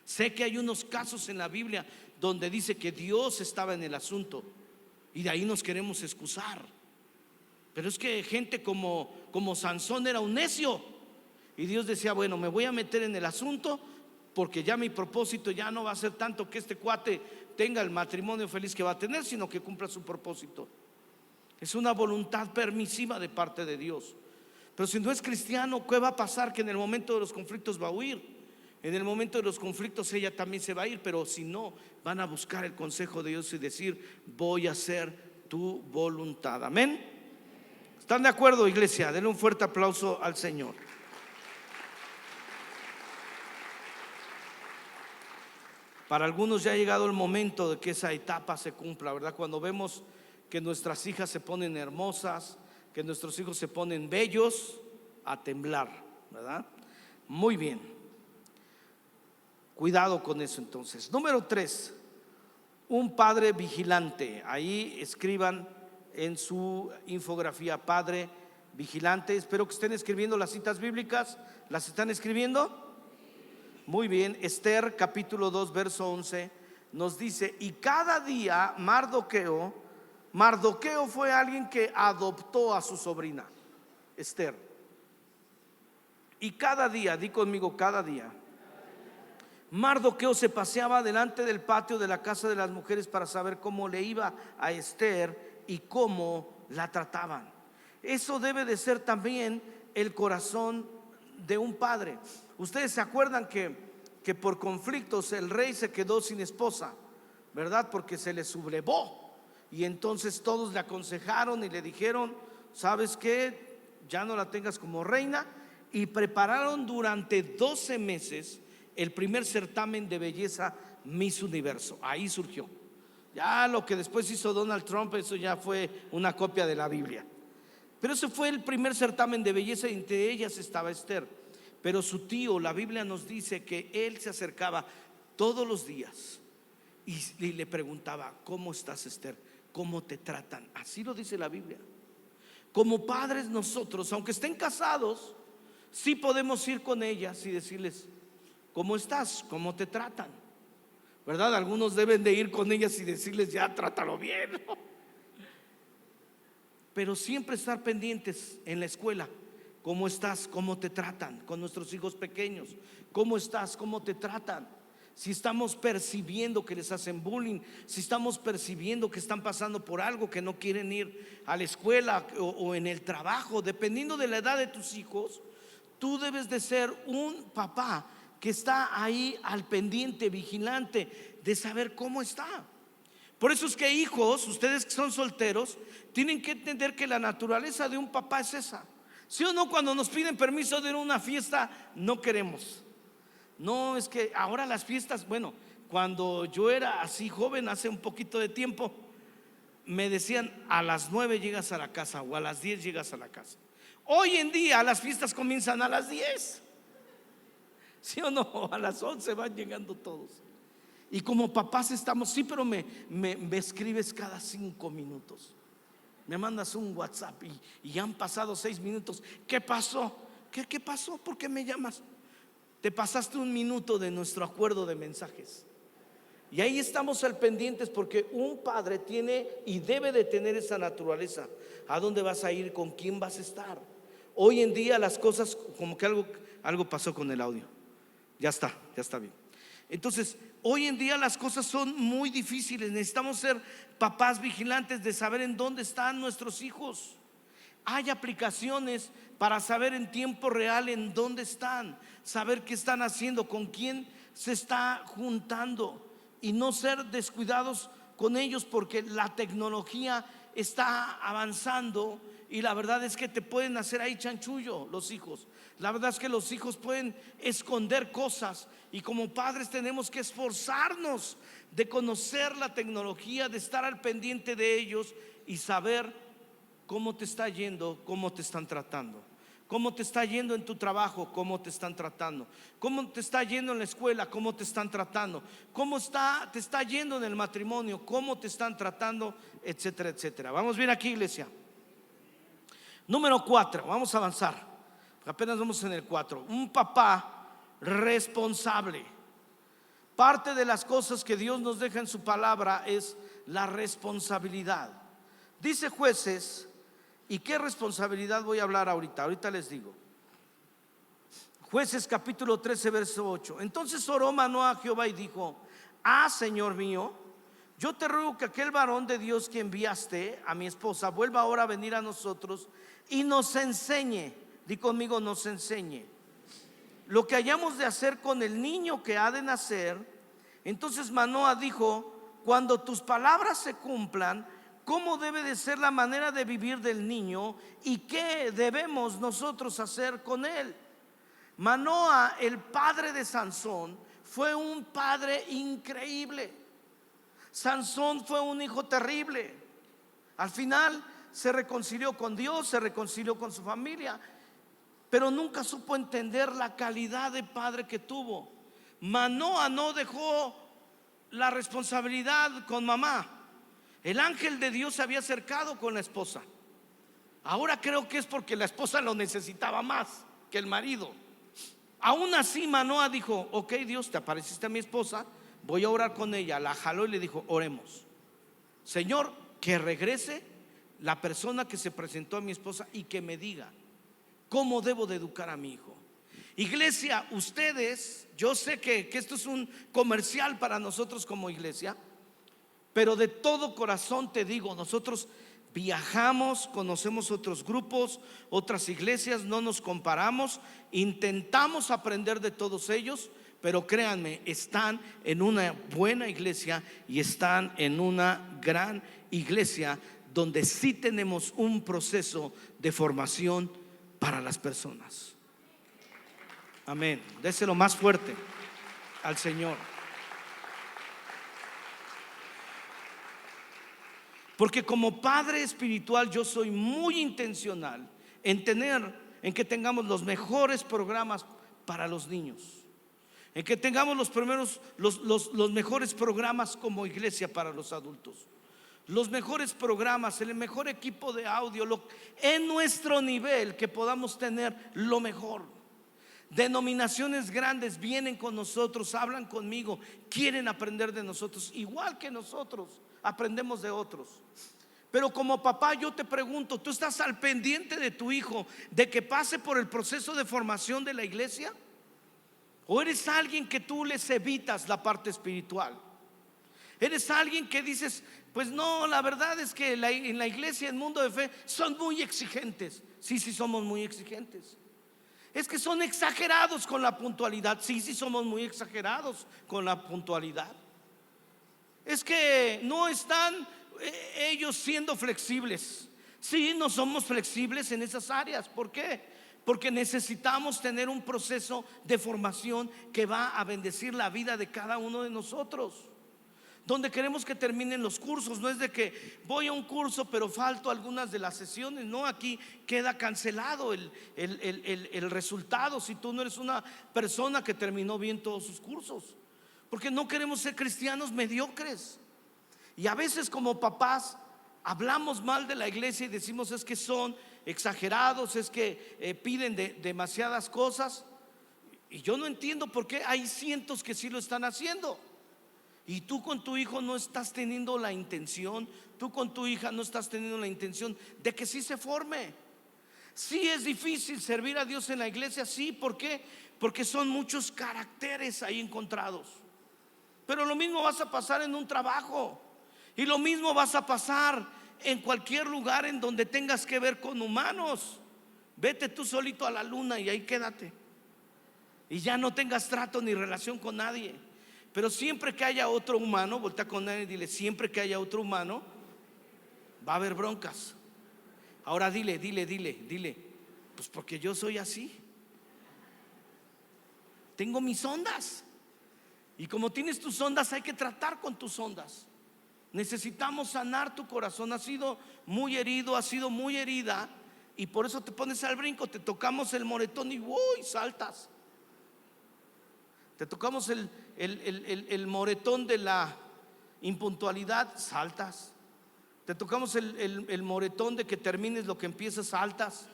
Sé que hay unos casos en la Biblia donde dice que Dios estaba en el asunto y de ahí nos queremos excusar. Pero es que gente como Sansón era un necio y Dios decía: bueno, me voy a meter en el asunto porque ya mi propósito ya no va a ser tanto que este cuate tenga el matrimonio feliz que va a tener, sino que cumpla su propósito. Es una voluntad permisiva de parte de Dios. Pero si no es cristiano, ¿qué va a pasar? Que en el momento de los conflictos va a huir. En el momento de los conflictos ella también se va a ir. Pero si no, van a buscar el consejo de Dios y decir: voy a hacer tu voluntad. Amén. ¿Están de acuerdo, iglesia? Denle un fuerte aplauso al Señor. Para algunos ya ha llegado el momento de que esa etapa se cumpla, ¿verdad? Cuando vemos que nuestras hijas se ponen hermosas, que nuestros hijos se ponen bellos, a temblar, ¿verdad? Muy bien. Cuidado con eso entonces. Número 3, un padre vigilante. Ahí escriban en su infografía: padre vigilante. Espero que estén escribiendo las citas bíblicas. ¿Las están escribiendo? Muy bien. Esther capítulo 2 verso 11 nos dice: y cada día Mardoqueo fue alguien que adoptó a su sobrina Esther. Y cada día, di conmigo, cada día, Mardoqueo se paseaba delante del patio de la casa de las mujeres para saber cómo le iba a Esther y cómo la trataban. Eso debe de ser también el corazón de un padre. Ustedes se acuerdan que por conflictos el rey se quedó sin esposa, ¿verdad? Porque se le sublevó. Y entonces todos le aconsejaron y le dijeron: ¿sabes qué? Ya no la tengas como reina. Y prepararon durante 12 meses el primer certamen de belleza Miss Universo. Ahí surgió. Ya lo que después hizo Donald Trump, eso ya fue una copia de la Biblia. Pero ese fue el primer certamen de belleza, y entre ellas estaba Esther. Pero su tío, la Biblia nos dice que él se acercaba todos los días y le preguntaba: ¿cómo estás, Esther? ¿Cómo te tratan? Así lo dice la Biblia. Como padres nosotros, aunque estén casados, sí podemos ir con ellas y decirles: ¿cómo estás? ¿Cómo te tratan? ¿Verdad? Algunos deben de ir con ellas y decirles: ya, trátalo bien, ¿no? Pero siempre estar pendientes en la escuela. ¿Cómo estás? ¿Cómo te tratan? Con nuestros hijos pequeños, ¿cómo estás? ¿Cómo te tratan? Si estamos percibiendo que les hacen bullying, si estamos percibiendo que están pasando por algo, que no quieren ir a la escuela o en el trabajo, dependiendo de la edad de tus hijos, tú debes de ser un papá que está ahí al pendiente, vigilante, de saber cómo está. Por eso es que, hijos, ustedes que son solteros, tienen que entender que la naturaleza de un papá es esa. ¿Sí o no? Cuando nos piden permiso de ir a una fiesta, no queremos. No, es que ahora las fiestas, bueno, cuando yo era así joven, hace un poquito de tiempo, me decían: a las 9 llegas a la casa o a las 10 llegas a la casa. Hoy en día las fiestas comienzan a las 10. ¿Sí o no? A las 11 van llegando todos. Y como papás estamos: sí, pero me escribes cada 5 minutos. Me mandas un WhatsApp y ya han pasado 6 minutos. ¿Qué pasó? ¿Qué pasó? ¿Por qué me llamas? Te pasaste 1 minuto de nuestro acuerdo de mensajes. Y ahí estamos al pendientes, porque un padre tiene y debe de tener esa naturaleza. ¿A dónde vas a ir? ¿Con quién vas a estar? Hoy en día las cosas, como que algo pasó con el audio. Ya está bien. Entonces, hoy en día las cosas son muy difíciles. Necesitamos ser papás vigilantes de saber en dónde están nuestros hijos. Hay aplicaciones para saber en tiempo real en dónde están, saber qué están haciendo, con quién se está juntando, y no ser descuidados con ellos, porque la tecnología está avanzando. Y la verdad es que te pueden hacer ahí chanchullo los hijos. La verdad es que los hijos pueden esconder cosas, y como padres tenemos que esforzarnos de conocer la tecnología, de estar al pendiente de ellos y saber cómo te está yendo, cómo te están tratando. ¿Cómo te está yendo en tu trabajo? ¿Cómo te están tratando? ¿Cómo te está yendo en la escuela? ¿Cómo te están tratando? ¿Cómo te está yendo en el matrimonio? ¿Cómo te están tratando? Etcétera, etcétera. Vamos bien aquí, iglesia. Número 4, vamos a avanzar. Apenas vamos en el 4. Un papá responsable. Parte de las cosas que Dios nos deja en su palabra es la responsabilidad. Dice Jueces. ¿Y qué responsabilidad voy a hablar ahorita? Ahorita les digo. Jueces capítulo 13 verso 8. Entonces oró Manoah a Jehová y dijo: Señor mío, yo te ruego que aquel varón de Dios que enviaste a mi esposa vuelva ahora a venir a nosotros y nos enseñe. Di conmigo: nos enseñe lo que hayamos de hacer con el niño que ha de nacer. Entonces Manoah dijo: cuando tus palabras se cumplan, ¿cómo debe de ser la manera de vivir del niño y qué debemos nosotros hacer con él? Manoah, el padre de Sansón, fue un padre increíble. Sansón fue un hijo terrible. Al final se reconcilió con Dios, se reconcilió con su familia, pero nunca supo entender la calidad de padre que tuvo. Manoah no dejó la responsabilidad con mamá. El ángel de Dios se había acercado con la esposa. Ahora creo que es porque la esposa lo necesitaba más que el marido. Aún así Manoah dijo: ok, Dios, te apareciste a mi esposa, voy a orar con ella. La jaló y le dijo: oremos, Señor, que regrese la persona que se presentó a mi esposa y que me diga cómo debo de educar a mi hijo. Iglesia, ustedes, yo sé que esto es un comercial para nosotros como iglesia, pero de todo corazón te digo, nosotros viajamos, conocemos otros grupos, otras iglesias, no nos comparamos, intentamos aprender de todos ellos, pero créanme, están en una buena iglesia y están en una gran iglesia donde sí tenemos un proceso de formación para las personas. Amén. Déselo más fuerte al Señor. Porque como padre espiritual yo soy muy intencional en que tengamos los mejores programas para los niños, en que tengamos los mejores programas como iglesia para los adultos, los mejores programas, el mejor equipo de audio, en nuestro nivel, que podamos tener lo mejor. Denominaciones grandes vienen con nosotros, hablan conmigo, quieren aprender de nosotros, igual que nosotros aprendemos de otros. Pero como papá yo te pregunto, ¿tú estás al pendiente de tu hijo, de que pase por el proceso de formación de la iglesia? ¿O eres alguien que tú les evitas la parte espiritual? ¿Eres alguien que dices: pues no, la verdad es que en la iglesia, en Mundo de Fe, son muy exigentes? Sí, somos muy exigentes. Es que son exagerados con la puntualidad. Sí, somos muy exagerados con la puntualidad. Es que no están ellos siendo flexibles. Sí, no somos flexibles en esas áreas. ¿Por qué? Porque necesitamos tener un proceso de formación que va a bendecir la vida de cada uno de nosotros, donde queremos que terminen los cursos. No es de que voy a un curso pero falto algunas de las sesiones. No, aquí queda cancelado el resultado si tú no eres una persona que terminó bien todos sus cursos, porque no queremos ser cristianos mediocres. Y a veces como papás hablamos mal de la iglesia y decimos: es que son exagerados, es que piden demasiadas cosas. Y yo no entiendo por qué hay cientos que sí lo están haciendo. Y tú con tu hijo no estás teniendo la intención, tú con tu hija no estás teniendo la intención de que sí se forme. Sí es difícil servir a Dios en la iglesia, sí. ¿Por qué? Porque son muchos caracteres ahí encontrados. Pero lo mismo vas a pasar en un trabajo, y lo mismo vas a pasar en cualquier lugar en donde tengas que ver con humanos. Vete tú solito a la luna y ahí quédate, y ya no tengas trato ni relación con nadie. Pero siempre que haya otro humano, voltea con él y dile: siempre que haya otro humano va a haber broncas. Ahora dile: pues porque yo soy así, tengo mis ondas, y como tienes tus ondas hay que tratar con tus ondas. Necesitamos sanar tu corazón. Has sido muy herido, has sido muy herida, y por eso te pones al brinco. Te tocamos el moretón y ¡uy! Saltas. Te tocamos el moretón de la impuntualidad, saltas. Te tocamos el moretón de que termines lo que empiezas, saltas.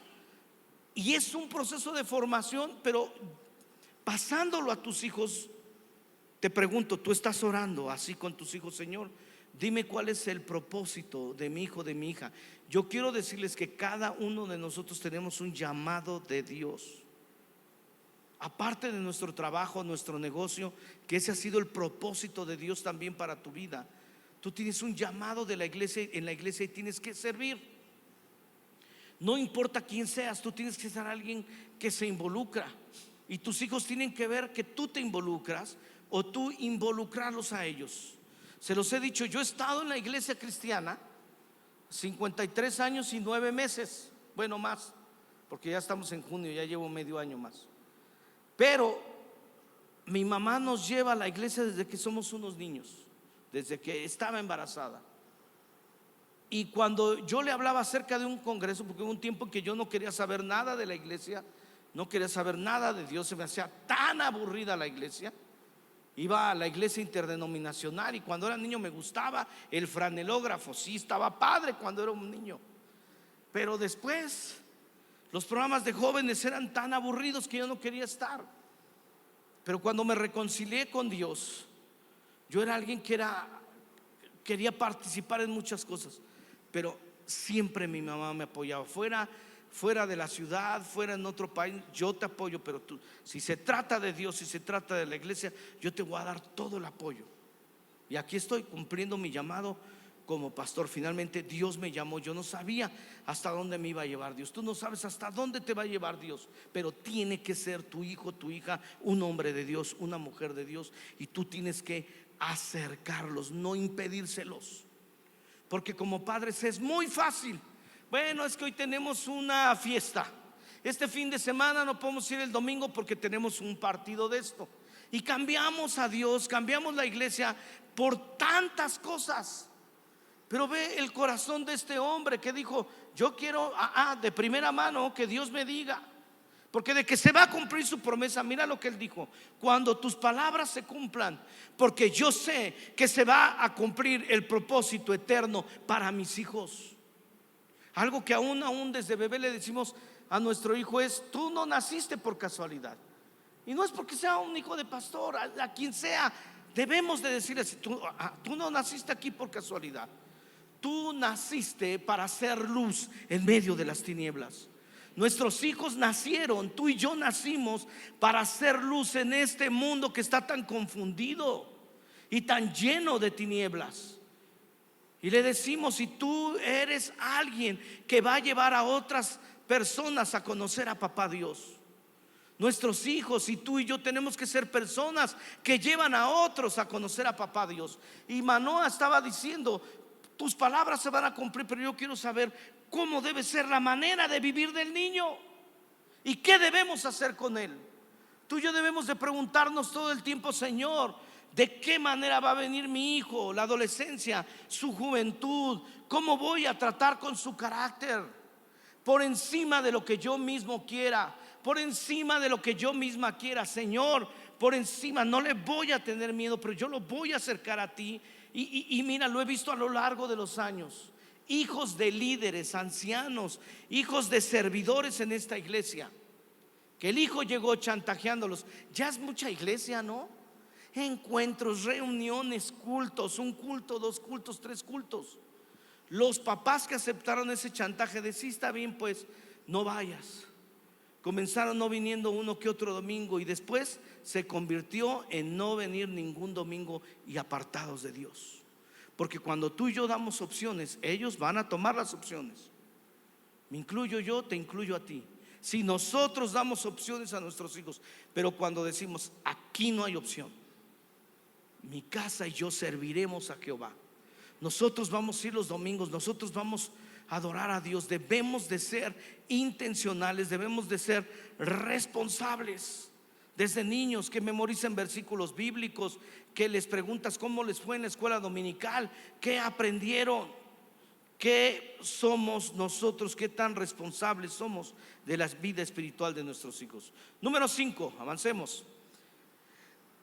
Y es un proceso de formación, pero pasándolo a tus hijos. Te pregunto, ¿tú estás orando así con tus hijos? Señor, dime cuál es el propósito de mi hijo, de mi hija. Yo quiero decirles que cada uno de nosotros tenemos un llamado de Dios. Aparte de nuestro trabajo, nuestro negocio, que ese ha sido el propósito de Dios también para tu vida. Tú tienes un llamado de la iglesia, en la iglesia, y tienes que servir. No importa quién seas, tú tienes que ser alguien que se involucra. Y tus hijos tienen que ver que tú te involucras, o tú involucrarlos a ellos. Se los he dicho, yo he estado en la iglesia cristiana 53 años y 9 meses. Bueno, más, porque ya estamos en junio, ya llevo medio año más. Pero mi mamá nos lleva a la iglesia desde que somos unos niños, desde que estaba embarazada. Y cuando yo le hablaba acerca de un congreso, porque hubo un tiempo que yo no quería saber nada de la iglesia, no quería saber nada de Dios, se me hacía tan aburrida la iglesia. Iba a la iglesia interdenominacional, y cuando era niño me gustaba el franelógrafo, sí, estaba padre cuando era un niño. Pero después los programas de jóvenes eran tan aburridos que yo no quería estar. Pero cuando me reconcilié con Dios, Yo era alguien que quería participar en muchas cosas, pero siempre mi mamá me apoyaba. Fuera de la ciudad, fuera en otro país, yo te apoyo, pero tú, si se trata de Dios, si se trata de la iglesia, yo te voy a dar todo el apoyo. Y aquí estoy cumpliendo mi llamado como pastor. Finalmente Dios me llamó. Yo no sabía hasta dónde me iba a llevar Dios. Tú no sabes hasta dónde te va a llevar Dios, pero tiene que ser tu hijo, tu hija, un hombre de Dios, una mujer de Dios, y tú tienes que acercarlos, no impedírselos. Porque como padres es muy fácil. Bueno, es que hoy tenemos una fiesta, este fin de semana no podemos ir el domingo porque tenemos un partido de esto, y cambiamos a Dios, cambiamos la iglesia por tantas cosas. Pero ve el corazón de este hombre que dijo: yo quiero de primera mano que Dios me diga, porque de que se va a cumplir su promesa. Mira lo que él dijo: cuando tus palabras se cumplan, porque yo sé que se va a cumplir el propósito eterno para mis hijos. Algo que aún desde bebé le decimos a nuestro hijo es: tú no naciste por casualidad. Y no es porque sea un hijo de pastor, a quien sea, debemos de decirle así: tú no naciste aquí por casualidad. Tú naciste para hacer luz en medio de las tinieblas. Nuestros hijos nacieron, tú y yo nacimos para hacer luz en este mundo que está tan confundido y tan lleno de tinieblas. Y le decimos: si tú eres alguien que va a llevar a otras personas a conocer a papá Dios. Nuestros hijos y tú y yo tenemos que ser personas que llevan a otros a conocer a papá Dios. Y Manoah estaba diciendo: tus palabras se van a cumplir, pero yo quiero saber cómo debe ser la manera de vivir del niño y qué debemos hacer con él. Tú y yo debemos de preguntarnos todo el tiempo: Señor, ¿de qué manera va a venir mi hijo, la adolescencia, su juventud? ¿Cómo voy a tratar con su carácter? Por encima de lo que yo mismo quiera, por encima de lo que yo misma quiera, Señor, por encima. No le voy a tener miedo, pero yo lo voy a acercar a ti. Y mira, lo he visto a lo largo de los años: hijos de líderes, ancianos, hijos de servidores en esta iglesia, que el hijo llegó chantajeándolos. Ya es mucha iglesia, ¿no? Encuentros, reuniones, cultos, un culto, dos cultos, tres cultos. Los papás que aceptaron ese chantaje de: sí, está bien, pues no vayas. Comenzaron no viniendo uno que otro domingo, y después se convirtió en no venir ningún domingo y apartados de Dios. Porque cuando tú y yo damos opciones, ellos van a tomar las opciones. Me incluyo yo, te incluyo a ti. Si nosotros damos opciones a nuestros hijos, pero cuando decimos: aquí no hay opción, mi casa y yo serviremos a Jehová, nosotros vamos a ir los domingos, nosotros vamos a adorar a Dios, debemos de ser intencionales, debemos de ser responsables. Desde niños que memoricen versículos bíblicos, que les preguntas cómo les fue en la escuela dominical, qué aprendieron, qué somos nosotros, qué tan responsables somos de la vida espiritual de nuestros hijos. Número 5, avancemos.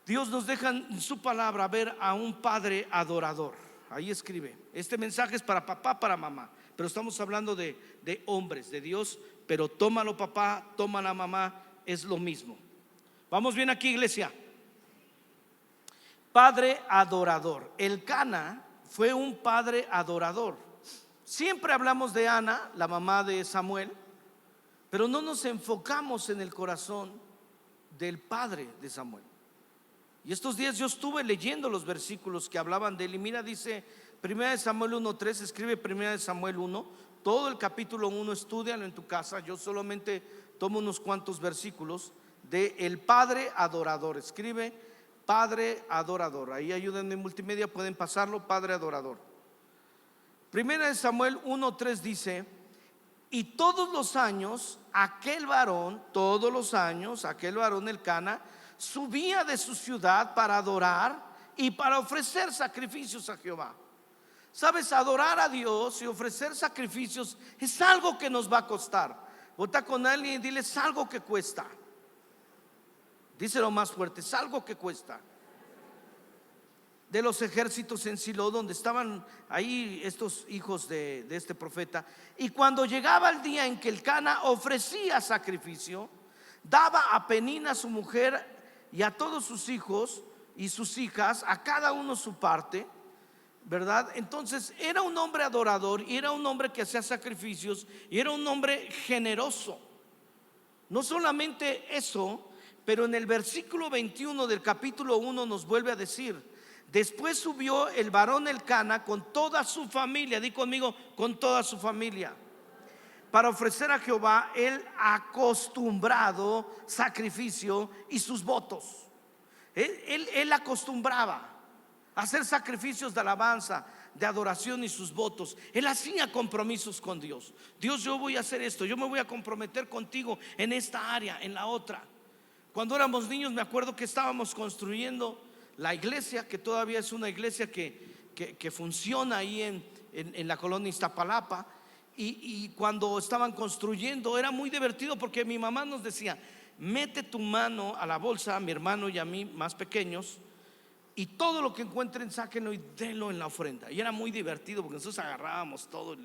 Dios nos deja en su palabra ver a un padre adorador. Ahí escribe: este mensaje es para papá, para mamá, pero estamos hablando de hombres de Dios. Pero tómalo papá, tómala mamá, es lo mismo. ¿Vamos bien aquí, iglesia? Padre adorador. Elcana fue un padre adorador. Siempre hablamos de Ana, la mamá de Samuel, pero no nos enfocamos en el corazón del padre de Samuel. Y estos días yo estuve leyendo los versículos que hablaban de él. Y mira, dice 1 Samuel 1:3, escribe 1 Samuel 1, todo el capítulo 1, estúdialo en tu casa. Yo solamente tomo unos cuantos versículos de el padre adorador. Escribe padre adorador. Ahí ayúdenme en multimedia, pueden pasarlo, padre adorador. 1 Samuel 1:3 dice: y todos los años aquel varón, Elcana, subía de su ciudad para adorar y para ofrecer sacrificios a Jehová. Sabes, adorar a Dios y ofrecer sacrificios es algo que nos va a costar. Vota con alguien y dile: es algo que cuesta. Díselo más fuerte: es algo que cuesta. De los ejércitos en Silo, donde estaban ahí estos hijos de este profeta, y cuando llegaba el día en que Elcana ofrecía sacrificio, daba a Penina su mujer y a todos sus hijos y sus hijas, a cada uno su parte, ¿verdad? Entonces era un hombre adorador y era un hombre que hacía sacrificios y era un hombre generoso. No solamente eso, pero en el versículo 21 del capítulo 1 nos vuelve a decir: después subió el varón Elcana con toda su familia, di conmigo, con toda su familia, para ofrecer a Jehová el acostumbrado sacrificio y sus votos. Él acostumbraba a hacer sacrificios de alabanza, de adoración y sus votos. Él hacía compromisos con Dios. Dios, yo voy a hacer esto, yo me voy a comprometer contigo en esta área, en la otra. Cuando éramos niños me acuerdo que estábamos construyendo la iglesia, que todavía es una iglesia que funciona ahí en la colonia Iztapalapa. Y cuando estaban construyendo era muy divertido, porque mi mamá nos decía: mete tu mano a la bolsa, a mi hermano y a mí más pequeños, y todo lo que encuentren sáquenlo y denlo en la ofrenda. Y era muy divertido porque nosotros agarrábamos todo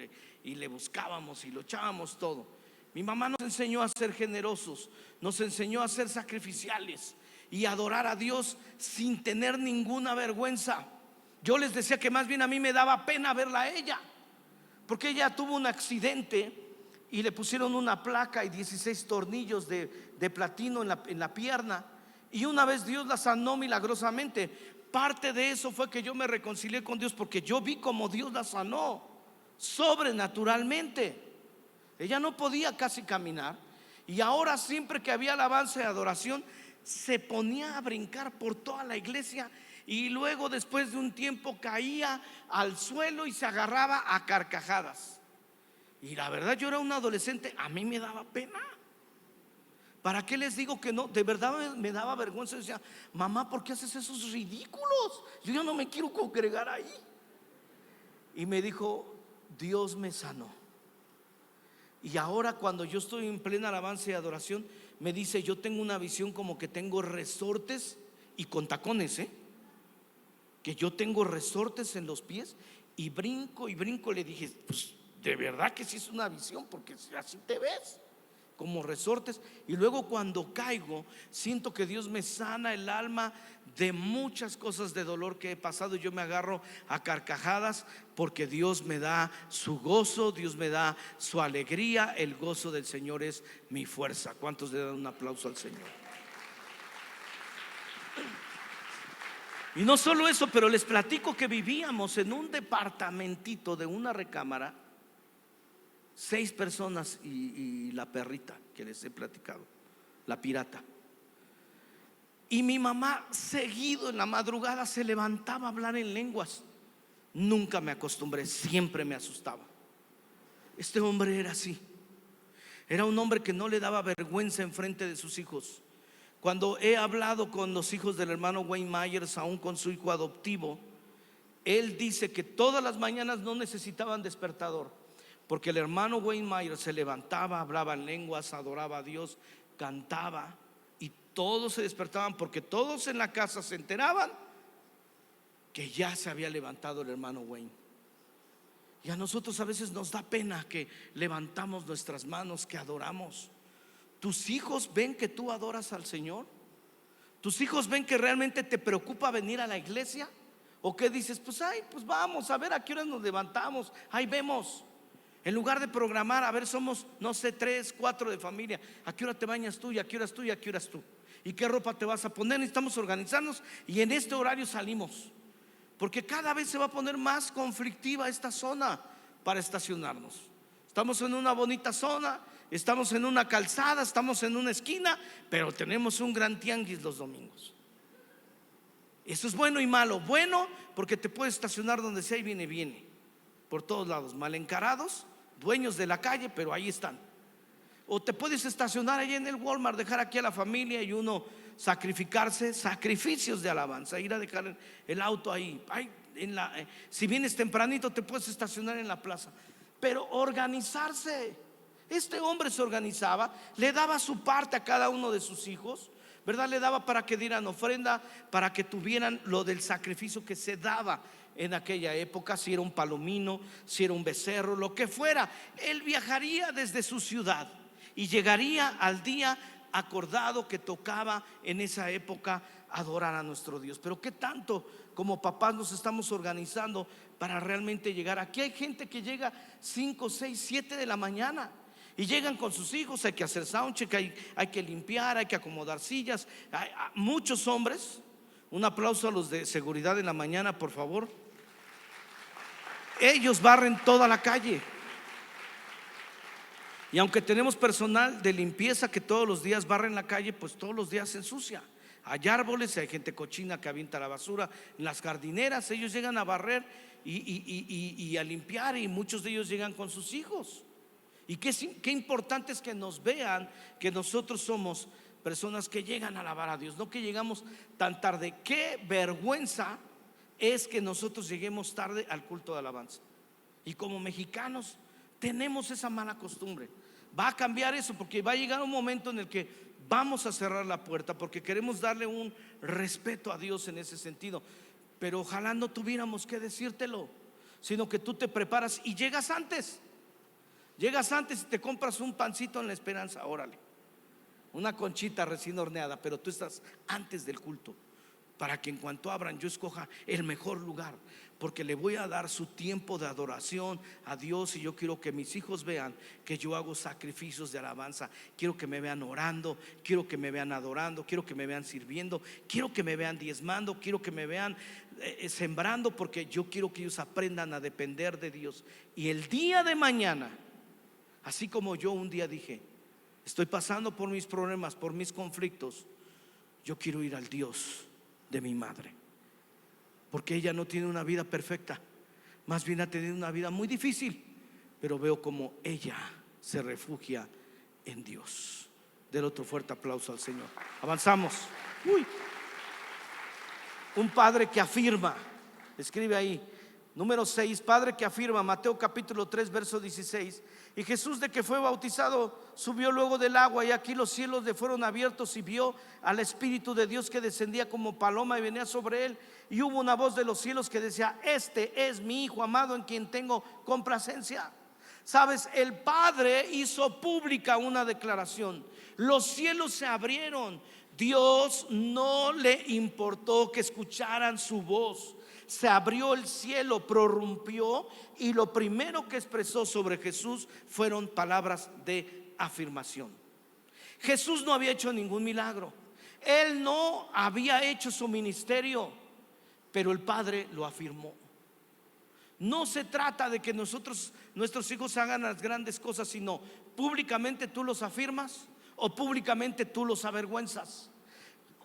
y le buscábamos y lo echábamos todo. Mi mamá nos enseñó a ser generosos, nos enseñó a ser sacrificiales y adorar a Dios sin tener ninguna vergüenza. Yo les decía que más bien a mí me daba pena verla a ella, porque ella tuvo un accidente y le pusieron una placa y 16 tornillos de platino en la pierna. Y una vez Dios la sanó milagrosamente. Parte de eso fue que yo me reconcilié con Dios, porque yo vi como Dios la sanó sobrenaturalmente. Ella no podía casi caminar, y ahora siempre que había alabanza y adoración se ponía a brincar por toda la iglesia, y luego después de un tiempo caía al suelo y se agarraba a carcajadas. Y la verdad, yo era un adolescente, a mí me daba pena. ¿Para qué les digo que no? De verdad me daba vergüenza. Decía: mamá, ¿por qué haces esos ridículos? Yo ya no me quiero congregar ahí. Y me dijo: Dios me sanó. Y ahora cuando yo estoy en plena alabanza y adoración, me dice: yo tengo una visión como que tengo resortes y con tacones, que yo tengo resortes en los pies y brinco y brinco. Le dije: pues de verdad que sí es una visión, porque así te ves, como resortes. Y luego cuando caigo siento que Dios me sana el alma de muchas cosas de dolor que he pasado, y yo me agarro a carcajadas porque Dios me da su gozo, Dios me da su alegría. El gozo del Señor es mi fuerza. ¿Cuántos le dan un aplauso al Señor? Y no solo eso, pero les platico que vivíamos en un departamentito de una recámara, 6 personas y la perrita que les he platicado, la pirata. Y mi mamá seguido en la madrugada se levantaba a hablar en lenguas. Nunca me acostumbré, siempre me asustaba. Este hombre era así. Era un hombre que no le daba vergüenza en frente de sus hijos. Cuando he hablado con los hijos del hermano Wayne Myers, aún con su hijo adoptivo, él dice que todas las mañanas no necesitaban despertador, porque el hermano Wayne Myers se levantaba, hablaba en lenguas, adoraba a Dios, cantaba, y todos se despertaban, porque todos en la casa se enteraban que ya se había levantado el hermano Wayne. Y a nosotros a veces nos da pena que levantamos nuestras manos, que adoramos. ¿Tus hijos ven que tú adoras al Señor? ¿Tus hijos ven que realmente te preocupa venir a la iglesia? ¿O qué dices? Pues vamos a ver a qué hora nos levantamos, ahí vemos. En lugar de programar, a ver, somos, no sé, 3, 4 de familia, ¿a qué hora te bañas tú? ¿Y a qué horas tú? ¿Y a qué horas tú? ¿Y qué ropa te vas a poner? Necesitamos organizarnos y en este horario salimos, porque cada vez se va a poner más conflictiva esta zona para estacionarnos. Estamos en una bonita zona, estamos en una calzada, estamos en una esquina, pero tenemos un gran tianguis los domingos. Eso es bueno y malo. Bueno, porque te puedes estacionar donde sea y viene por todos lados. Mal encarados, dueños de la calle, pero ahí están. O te puedes estacionar ahí en el Walmart, dejar aquí a la familia y uno sacrificarse, sacrificios de alabanza, ir a dejar el auto ahí. Si vienes tempranito te puedes estacionar en la plaza. Pero organizarse. Este hombre se organizaba, le daba su parte a cada uno de sus hijos, ¿verdad? Le daba para que dieran ofrenda, para que tuvieran lo del sacrificio que se daba en aquella época. Si era un palomino, si era un becerro, lo que fuera, él viajaría desde su ciudad y llegaría al día acordado que tocaba en esa época adorar a nuestro Dios. Pero qué tanto como papás nos estamos organizando para realmente llegar. Aquí hay gente que llega 5, 6, 7 de la mañana y llegan con sus hijos. Hay que hacer soundcheck, hay que limpiar, hay que acomodar sillas. Hay muchos hombres. Un aplauso a los de seguridad en la mañana, por favor. Ellos barren toda la calle. Y aunque tenemos personal de limpieza que todos los días barren la calle, pues todos los días se ensucia. Hay árboles, hay gente cochina que avienta la basura. En las jardineras ellos llegan a barrer y a limpiar, y muchos de ellos llegan con sus hijos. Y qué importante es que nos vean que nosotros somos personas que llegan a alabar a Dios, no que llegamos tan tarde. Qué vergüenza es que nosotros lleguemos tarde al culto de alabanza. Y como mexicanos tenemos esa mala costumbre. Va a cambiar eso, porque va a llegar un momento en el que vamos a cerrar la puerta, porque queremos darle un respeto a Dios en ese sentido. Pero ojalá no tuviéramos que decírtelo, sino que tú te preparas y llegas antes. Llegas antes y te compras un pancito en La Esperanza, órale, una conchita recién horneada, pero tú estás antes del culto, para que en cuanto abran yo escoja el mejor lugar, porque le voy a dar su tiempo de adoración a Dios. Y yo quiero que mis hijos vean que yo hago sacrificios de alabanza. Quiero que me vean orando, quiero que me vean adorando, quiero que me vean sirviendo, quiero que me vean diezmando, quiero que me vean sembrando, porque yo quiero que ellos aprendan a depender de Dios. Y el día de mañana, así como yo un día dije, estoy pasando por mis problemas, por mis conflictos, yo quiero ir al Dios de mi madre, porque ella no tiene una vida perfecta, más bien ha tenido una vida muy difícil, pero veo como ella se refugia en Dios. Del otro fuerte aplauso al Señor. Avanzamos. Un padre que afirma, escribe ahí, número 6, padre que afirma, Mateo capítulo 3 verso 16. Y Jesús, de que fue bautizado, subió luego del agua, y aquí los cielos le fueron abiertos, y vio al Espíritu de Dios que descendía como paloma y venía sobre él. Y hubo una voz de los cielos que decía: este es mi Hijo amado, en quien tengo complacencia. Sabes, el Padre hizo pública una declaración. Los cielos se abrieron. Dios no le importó que escucharan su voz. Se abrió el cielo, prorrumpió, y lo primero que expresó sobre Jesús fueron palabras de afirmación. Jesús no había hecho ningún milagro, él no había hecho su ministerio, pero el Padre lo afirmó. No se trata de que nuestros hijos hagan las grandes cosas, sino públicamente tú los afirmas o públicamente tú los avergüenzas.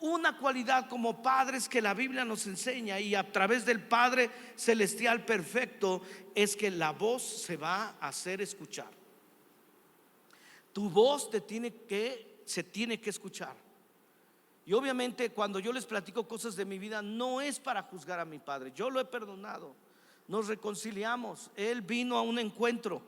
Una cualidad como padres que la Biblia nos enseña, y a través del Padre Celestial perfecto, es que la voz se va a hacer escuchar. Tu voz se tiene que escuchar. Y obviamente cuando yo les platico cosas de mi vida, no es para juzgar a mi padre. Yo lo he perdonado, nos reconciliamos. Él vino a un encuentro,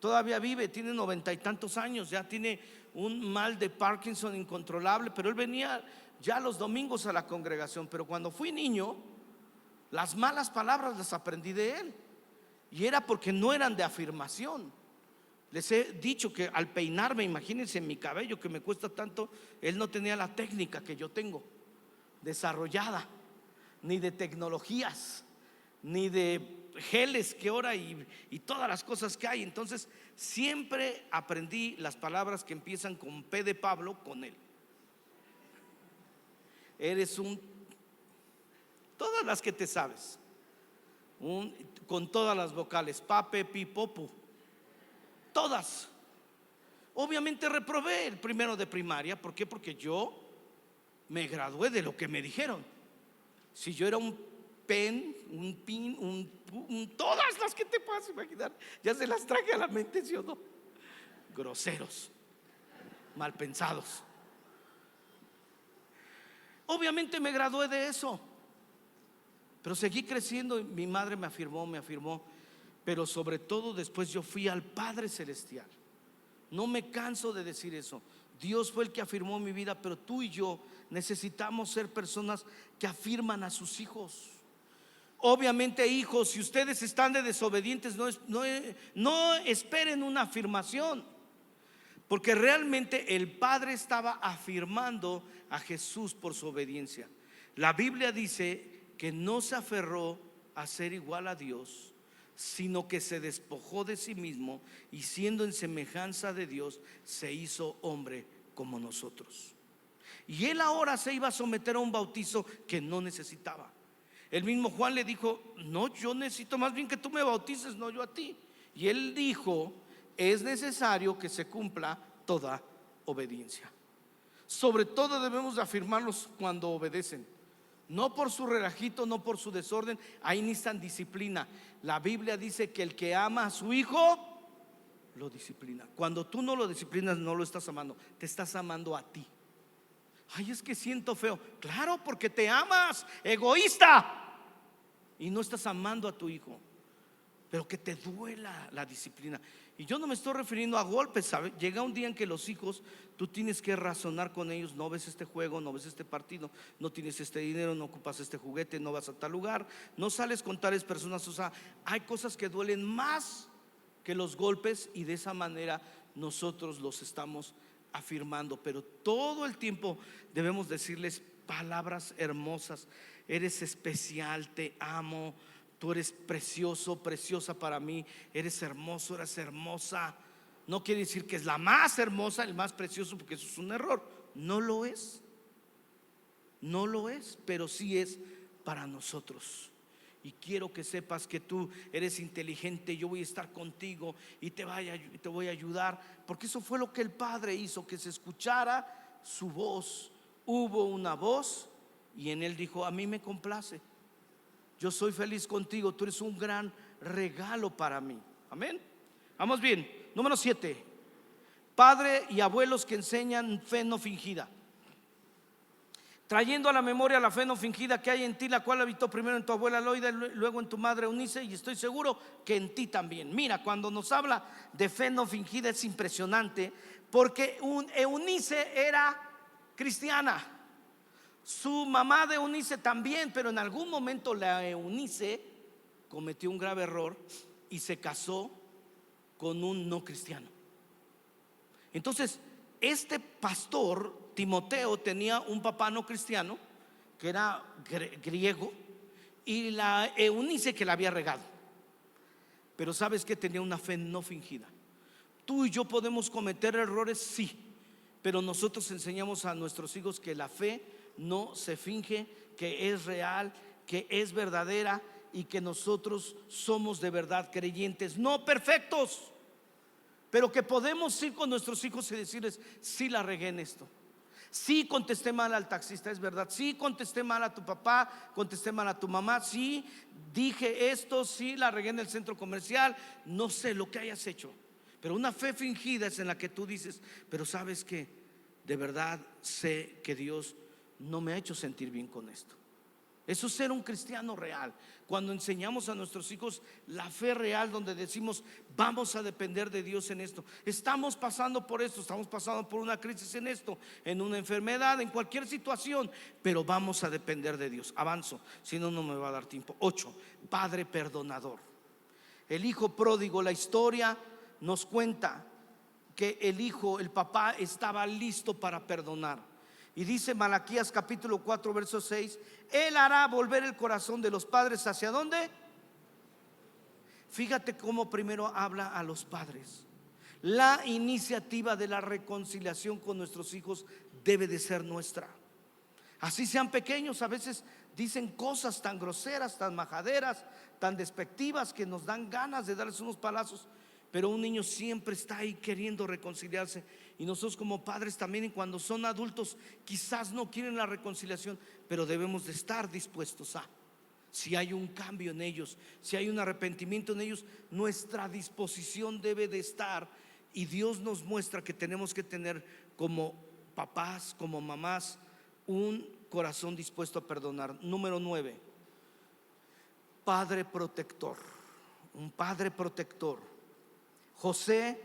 todavía vive, tiene 90 y tantos años, ya tiene un mal de Parkinson incontrolable, pero él venía ya los domingos a la congregación. Pero cuando fui niño, las malas palabras las aprendí de él, y era porque no eran de afirmación. Les he dicho que al peinarme, imagínense mi cabello que me cuesta tanto, él no tenía la técnica que yo tengo desarrollada, ni de tecnologías, ni de geles que ahora y todas las cosas que hay. Entonces siempre aprendí las palabras que empiezan con P de Pablo con él. Eres todas las que te sabes, con todas las vocales, pape, pi, popu, todas. Obviamente reprobé el primero de primaria. ¿Por qué? Porque yo me gradué de lo que me dijeron. Si yo era un pen, un pin, todas las que te puedas imaginar, ya se las traje a la mente, ¿sí o no? Groseros, mal pensados. Obviamente me gradué de eso, pero seguí creciendo y mi madre me afirmó, pero sobre todo después yo fui al Padre Celestial. No me canso de decir eso. Dios fue el que afirmó mi vida, pero tú y yo necesitamos ser personas que afirman a sus hijos. Obviamente, hijos, si ustedes están de desobedientes, no esperen una afirmación, porque realmente el Padre estaba afirmando a Jesús por su obediencia. La Biblia dice que no se aferró a ser igual a Dios, sino que se despojó de sí mismo y siendo en semejanza de Dios, se hizo hombre como nosotros. Y él ahora se iba a someter a un bautizo que no necesitaba. El mismo Juan le dijo: no, yo necesito más bien que tú me bautices, no yo a ti. Y él dijo: es necesario que se cumpla toda obediencia. Sobre todo debemos de afirmarlos cuando obedecen, no por su relajito, no por su desorden. Ahí necesitan disciplina. La Biblia dice que el que ama a su hijo lo disciplina. Cuando tú no lo disciplinas, no lo estás amando, te estás amando a ti. Ay, es que siento feo. Claro, porque te amas, egoísta, y no estás amando a tu hijo. Pero que te duela la disciplina. Y yo no me estoy refiriendo a golpes, ¿sabe? Llega un día en que los hijos, tú tienes que razonar con ellos. No ves este juego, no ves este partido, no tienes este dinero, no ocupas este juguete, no vas a tal lugar, no sales con tales personas. O sea, hay cosas que duelen más que los golpes, y de esa manera nosotros los estamos afirmando. Pero todo el tiempo debemos decirles palabras hermosas: eres especial, te amo, tú eres precioso, preciosa para mí, eres hermoso, eres hermosa. No quiere decir que es la más hermosa, el más precioso, porque eso es un error. No lo es, no lo es, pero sí es para nosotros. Y quiero que sepas que tú eres inteligente. Yo voy a estar contigo y te voy a ayudar, porque eso fue lo que el Padre hizo, que se escuchara su voz. Hubo una voz y en él dijo: a mí me complace, yo soy feliz contigo, tú eres un gran regalo para mí. Amén. Vamos bien. Número 7. Padre y abuelos que enseñan fe no fingida. Trayendo a la memoria la fe no fingida que hay en ti, la cual habitó primero en tu abuela Loida, luego en tu madre Eunice, y estoy seguro que en ti también. Mira, cuando nos habla de fe no fingida es impresionante, porque Eunice era cristiana, su mamá de Eunice también, pero en algún momento la Eunice cometió un grave error y se casó con un no cristiano. Entonces, este pastor Timoteo tenía un papá no cristiano que era griego, y la Eunice que la había regado. Pero sabes que tenía una fe no fingida. Tú y yo podemos cometer errores, sí, pero nosotros enseñamos a nuestros hijos que la fe no se finge, que es real, que es verdadera, y que nosotros somos de verdad creyentes, no perfectos, pero que podemos ir con nuestros hijos y decirles: sí la regué en esto, sí contesté mal al taxista, es verdad, sí contesté mal a tu papá, contesté mal a tu mamá, sí dije esto, sí la regué en el centro comercial, no sé lo que hayas hecho. Pero una fe fingida es en la que tú dices: pero sabes que de verdad sé que Dios no me ha hecho sentir bien con esto. Eso es ser un cristiano real. Cuando enseñamos a nuestros hijos la fe real, donde decimos: vamos a depender de Dios en esto. Estamos pasando por esto, estamos pasando por una crisis en esto, en una enfermedad, en cualquier situación, pero vamos a depender de Dios. Avanzo, si no, no me va a dar tiempo. 8. Padre perdonador. El hijo pródigo, la historia nos cuenta que el papá estaba listo para perdonar. Y dice Malaquías capítulo 4 verso 6: Él hará volver el corazón de los padres ¿hacia dónde? Fíjate cómo primero habla a los padres. La iniciativa de la reconciliación con nuestros hijos debe de ser nuestra. Así sean pequeños, a veces dicen cosas tan groseras, tan majaderas, tan despectivas, que nos dan ganas de darles unos palazos. Pero un niño siempre está ahí queriendo reconciliarse. Y nosotros como padres también, y cuando son adultos, quizás no quieren la reconciliación, pero debemos de estar dispuestos a, si hay un cambio en ellos, si hay un arrepentimiento en ellos, nuestra disposición debe de estar. Y Dios nos muestra que tenemos que tener como papás, como mamás, un corazón dispuesto a perdonar. Número 9. Padre protector. Un padre protector. José,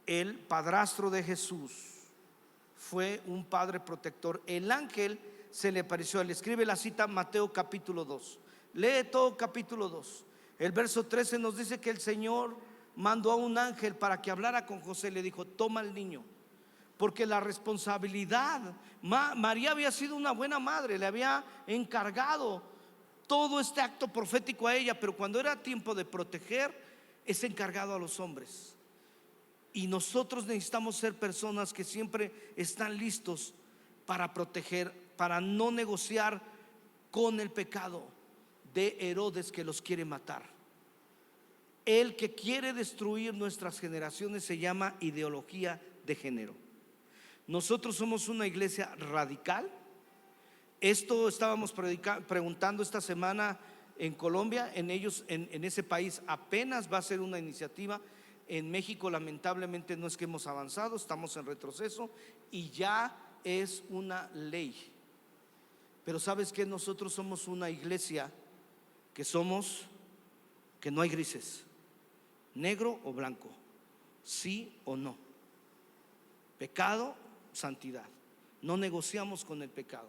el padrastro de Jesús, fue un padre protector. El ángel se le apareció. Él escribe la cita Mateo capítulo 2. Lee todo capítulo 2. El verso 13 nos dice que el Señor mandó a un ángel para que hablara con José. Le dijo: toma al niño, porque la responsabilidad, María había sido una buena madre, le había encargado todo este acto profético a ella, pero cuando era tiempo de proteger, es encargado a los hombres. Y nosotros necesitamos ser personas que siempre están listos para proteger, para no negociar con el pecado de Herodes que los quiere matar. El que quiere destruir nuestras generaciones se llama ideología de género. Nosotros somos una iglesia radical. Esto estábamos preguntando esta semana en Colombia. En ese país apenas va a ser una iniciativa. En México lamentablemente no es que hemos avanzado, estamos en retroceso y ya es una ley. Pero ¿sabes qué? Nosotros somos una iglesia que no hay grises, negro o blanco, sí o no, pecado, santidad. No negociamos con el pecado.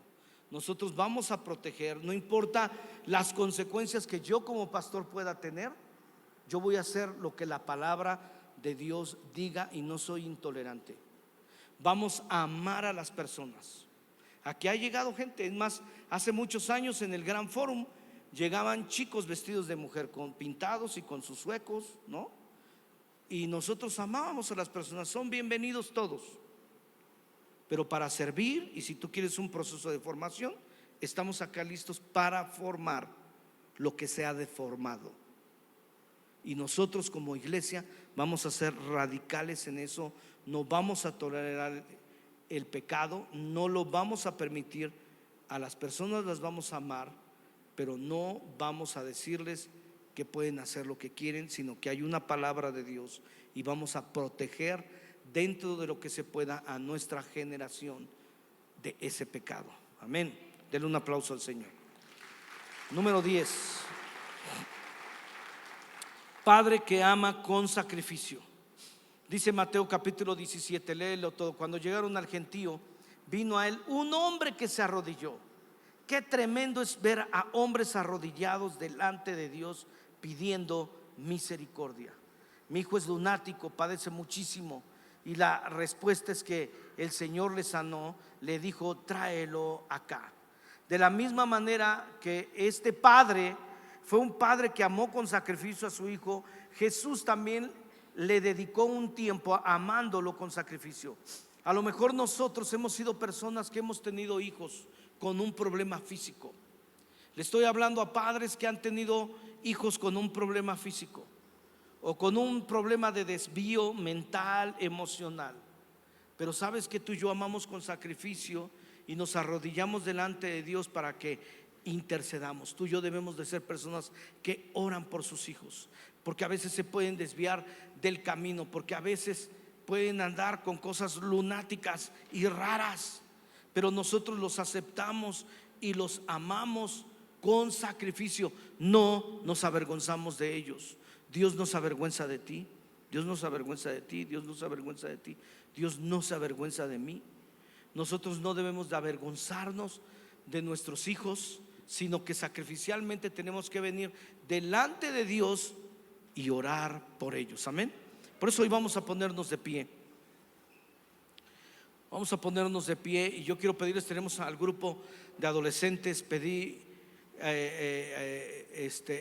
Nosotros vamos a proteger, no importa las consecuencias que yo como pastor pueda tener. Yo voy a hacer lo que la palabra de Dios diga y no soy intolerante. Vamos a amar a las personas. Aquí ha llegado gente, es más, hace muchos años en el Gran Fórum llegaban chicos vestidos de mujer, con pintados y con sus suecos, ¿no? Y nosotros amábamos a las personas, son bienvenidos todos. Pero para servir, y si tú quieres un proceso de formación, estamos acá listos para formar lo que se ha deformado. Y nosotros como iglesia vamos a ser radicales en eso. No vamos a tolerar el pecado, no lo vamos a permitir. A las personas las vamos a amar, pero no vamos a decirles que pueden hacer lo que quieren, sino que hay una palabra de Dios y vamos a proteger dentro de lo que se pueda a nuestra generación de ese pecado. Amén. Denle un aplauso al Señor. Número 10. Padre que ama con sacrificio. Dice Mateo capítulo 17, léelo todo. Cuando llegaron al gentío, vino a él un hombre que se arrodilló. Qué tremendo es ver a hombres arrodillados delante de Dios pidiendo misericordia. Mi hijo es lunático, padece muchísimo. Y la respuesta es que el Señor le sanó, le dijo: tráelo acá. De la misma manera que este padre fue un padre que amó con sacrificio a su hijo, Jesús también le dedicó un tiempo amándolo con sacrificio. A lo mejor nosotros hemos sido personas que hemos tenido hijos con un problema físico. Le estoy hablando a padres que han tenido hijos con un problema físico o con un problema de desvío mental, emocional. Pero sabes que tú y yo amamos con sacrificio y nos arrodillamos delante de Dios para que intercedamos. Tú y yo debemos de ser personas que oran por sus hijos, porque a veces se pueden desviar del camino, porque a veces pueden andar con cosas lunáticas y raras, pero nosotros los aceptamos y los amamos con sacrificio. No nos avergonzamos de ellos. Dios no se avergüenza de ti, Dios no se avergüenza de ti, Dios no se avergüenza de ti, Dios no se avergüenza de mí. Nosotros no debemos de avergonzarnos de nuestros hijos, sino que sacrificialmente tenemos que venir delante de Dios y orar por ellos. Amén. Por eso hoy vamos a ponernos de pie. Vamos a ponernos de pie y yo quiero pedirles, tenemos al grupo de adolescentes, pedí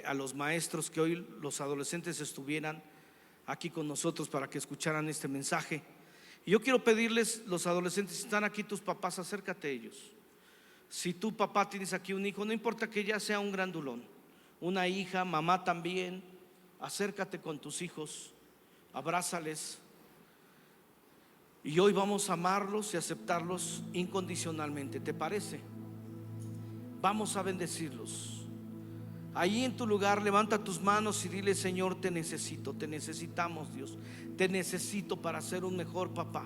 a los maestros que hoy los adolescentes estuvieran aquí con nosotros para que escucharan este mensaje. Y yo quiero pedirles, los adolescentes, si están aquí tus papás, acércate a ellos. Si tu papá tienes aquí un hijo, no importa que ya sea un grandulón, una hija, mamá también, acércate con tus hijos, abrázales. Y hoy vamos a amarlos y aceptarlos incondicionalmente. ¿Te parece? Vamos a bendecirlos. Ahí en tu lugar levanta tus manos y dile: Señor, te necesito, te necesitamos, Dios. Te necesito para ser un mejor papá.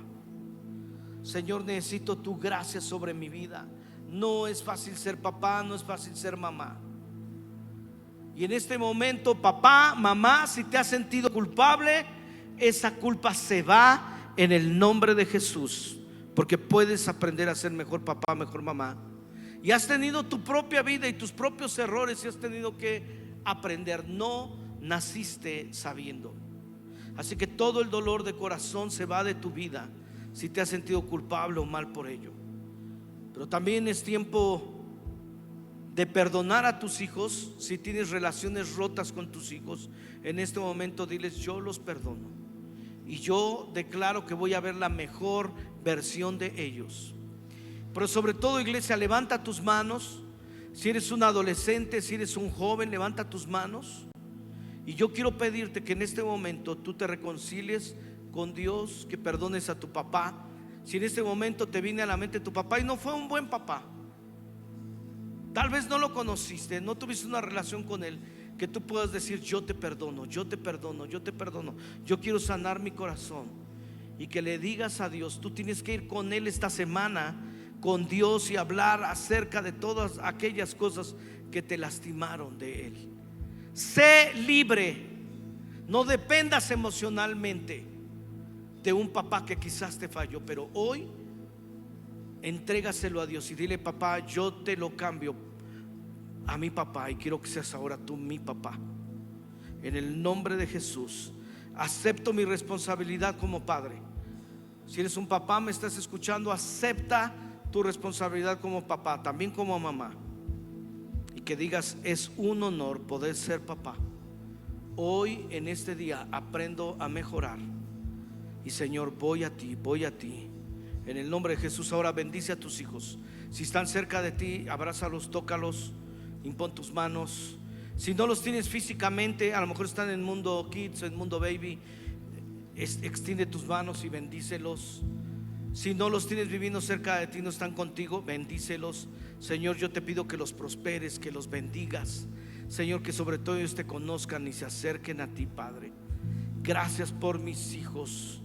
Señor, necesito tu gracia sobre mi vida. No es fácil ser papá, no es fácil ser mamá. Y en este momento, papá, mamá, si te has sentido culpable, esa culpa se va en el nombre de Jesús, porque puedes aprender a ser mejor papá, mejor mamá. Y has tenido tu propia vida y tus propios errores y has tenido que aprender. No naciste sabiendo. Así que todo el dolor de corazón se va de tu vida si te has sentido culpable o mal por ello. Pero también es tiempo de perdonar a tus hijos. Si tienes relaciones rotas con tus hijos, en este momento diles: yo los perdono y yo declaro que voy a ver la mejor versión de ellos. Pero sobre todo, iglesia, levanta tus manos. Si eres un adolescente, si eres un joven, levanta tus manos. Y yo quiero pedirte que en este momento tú te reconcilies con Dios, que perdones a tu papá. Si en este momento te viene a la mente tu papá y no fue un buen papá, tal vez no lo conociste, no tuviste una relación con él, que tú puedas decir: yo te perdono, yo te perdono, yo te perdono, yo quiero sanar mi corazón. Y que le digas a Dios, tú tienes que ir con él esta semana, con Dios, y hablar acerca de todas aquellas cosas que te lastimaron de él. Sé libre, no dependas emocionalmente de un papá que quizás te falló, pero hoy entrégaselo a Dios y dile: papá, yo te lo cambio a mi papá y quiero que seas ahora tú mi papá. En el nombre de Jesús, acepto mi responsabilidad como padre. Si eres un papá, me estás escuchando, acepta tu responsabilidad como papá, también como mamá. Y que digas: es un honor poder ser papá. Hoy, en este día, aprendo a mejorar. Y Señor, voy a ti, voy a ti. En el nombre de Jesús, ahora bendice a tus hijos. Si están cerca de ti, abrázalos, tócalos, impon tus manos. Si no los tienes físicamente, a lo mejor están en Mundo Kids, en Mundo Baby, extiende tus manos y bendícelos. Si no los tienes viviendo cerca de ti, no están contigo, bendícelos. Señor, yo te pido que los prosperes, que los bendigas. Señor, que sobre todo ellos te conozcan y se acerquen a ti, Padre. Gracias por mis hijos,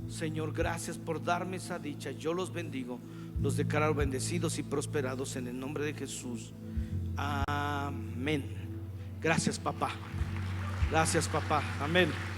Señor, gracias por darme esa dicha. Yo los bendigo, los declaro bendecidos y prosperados en el nombre de Jesús. Amén. Gracias, papá. Gracias, papá. Amén.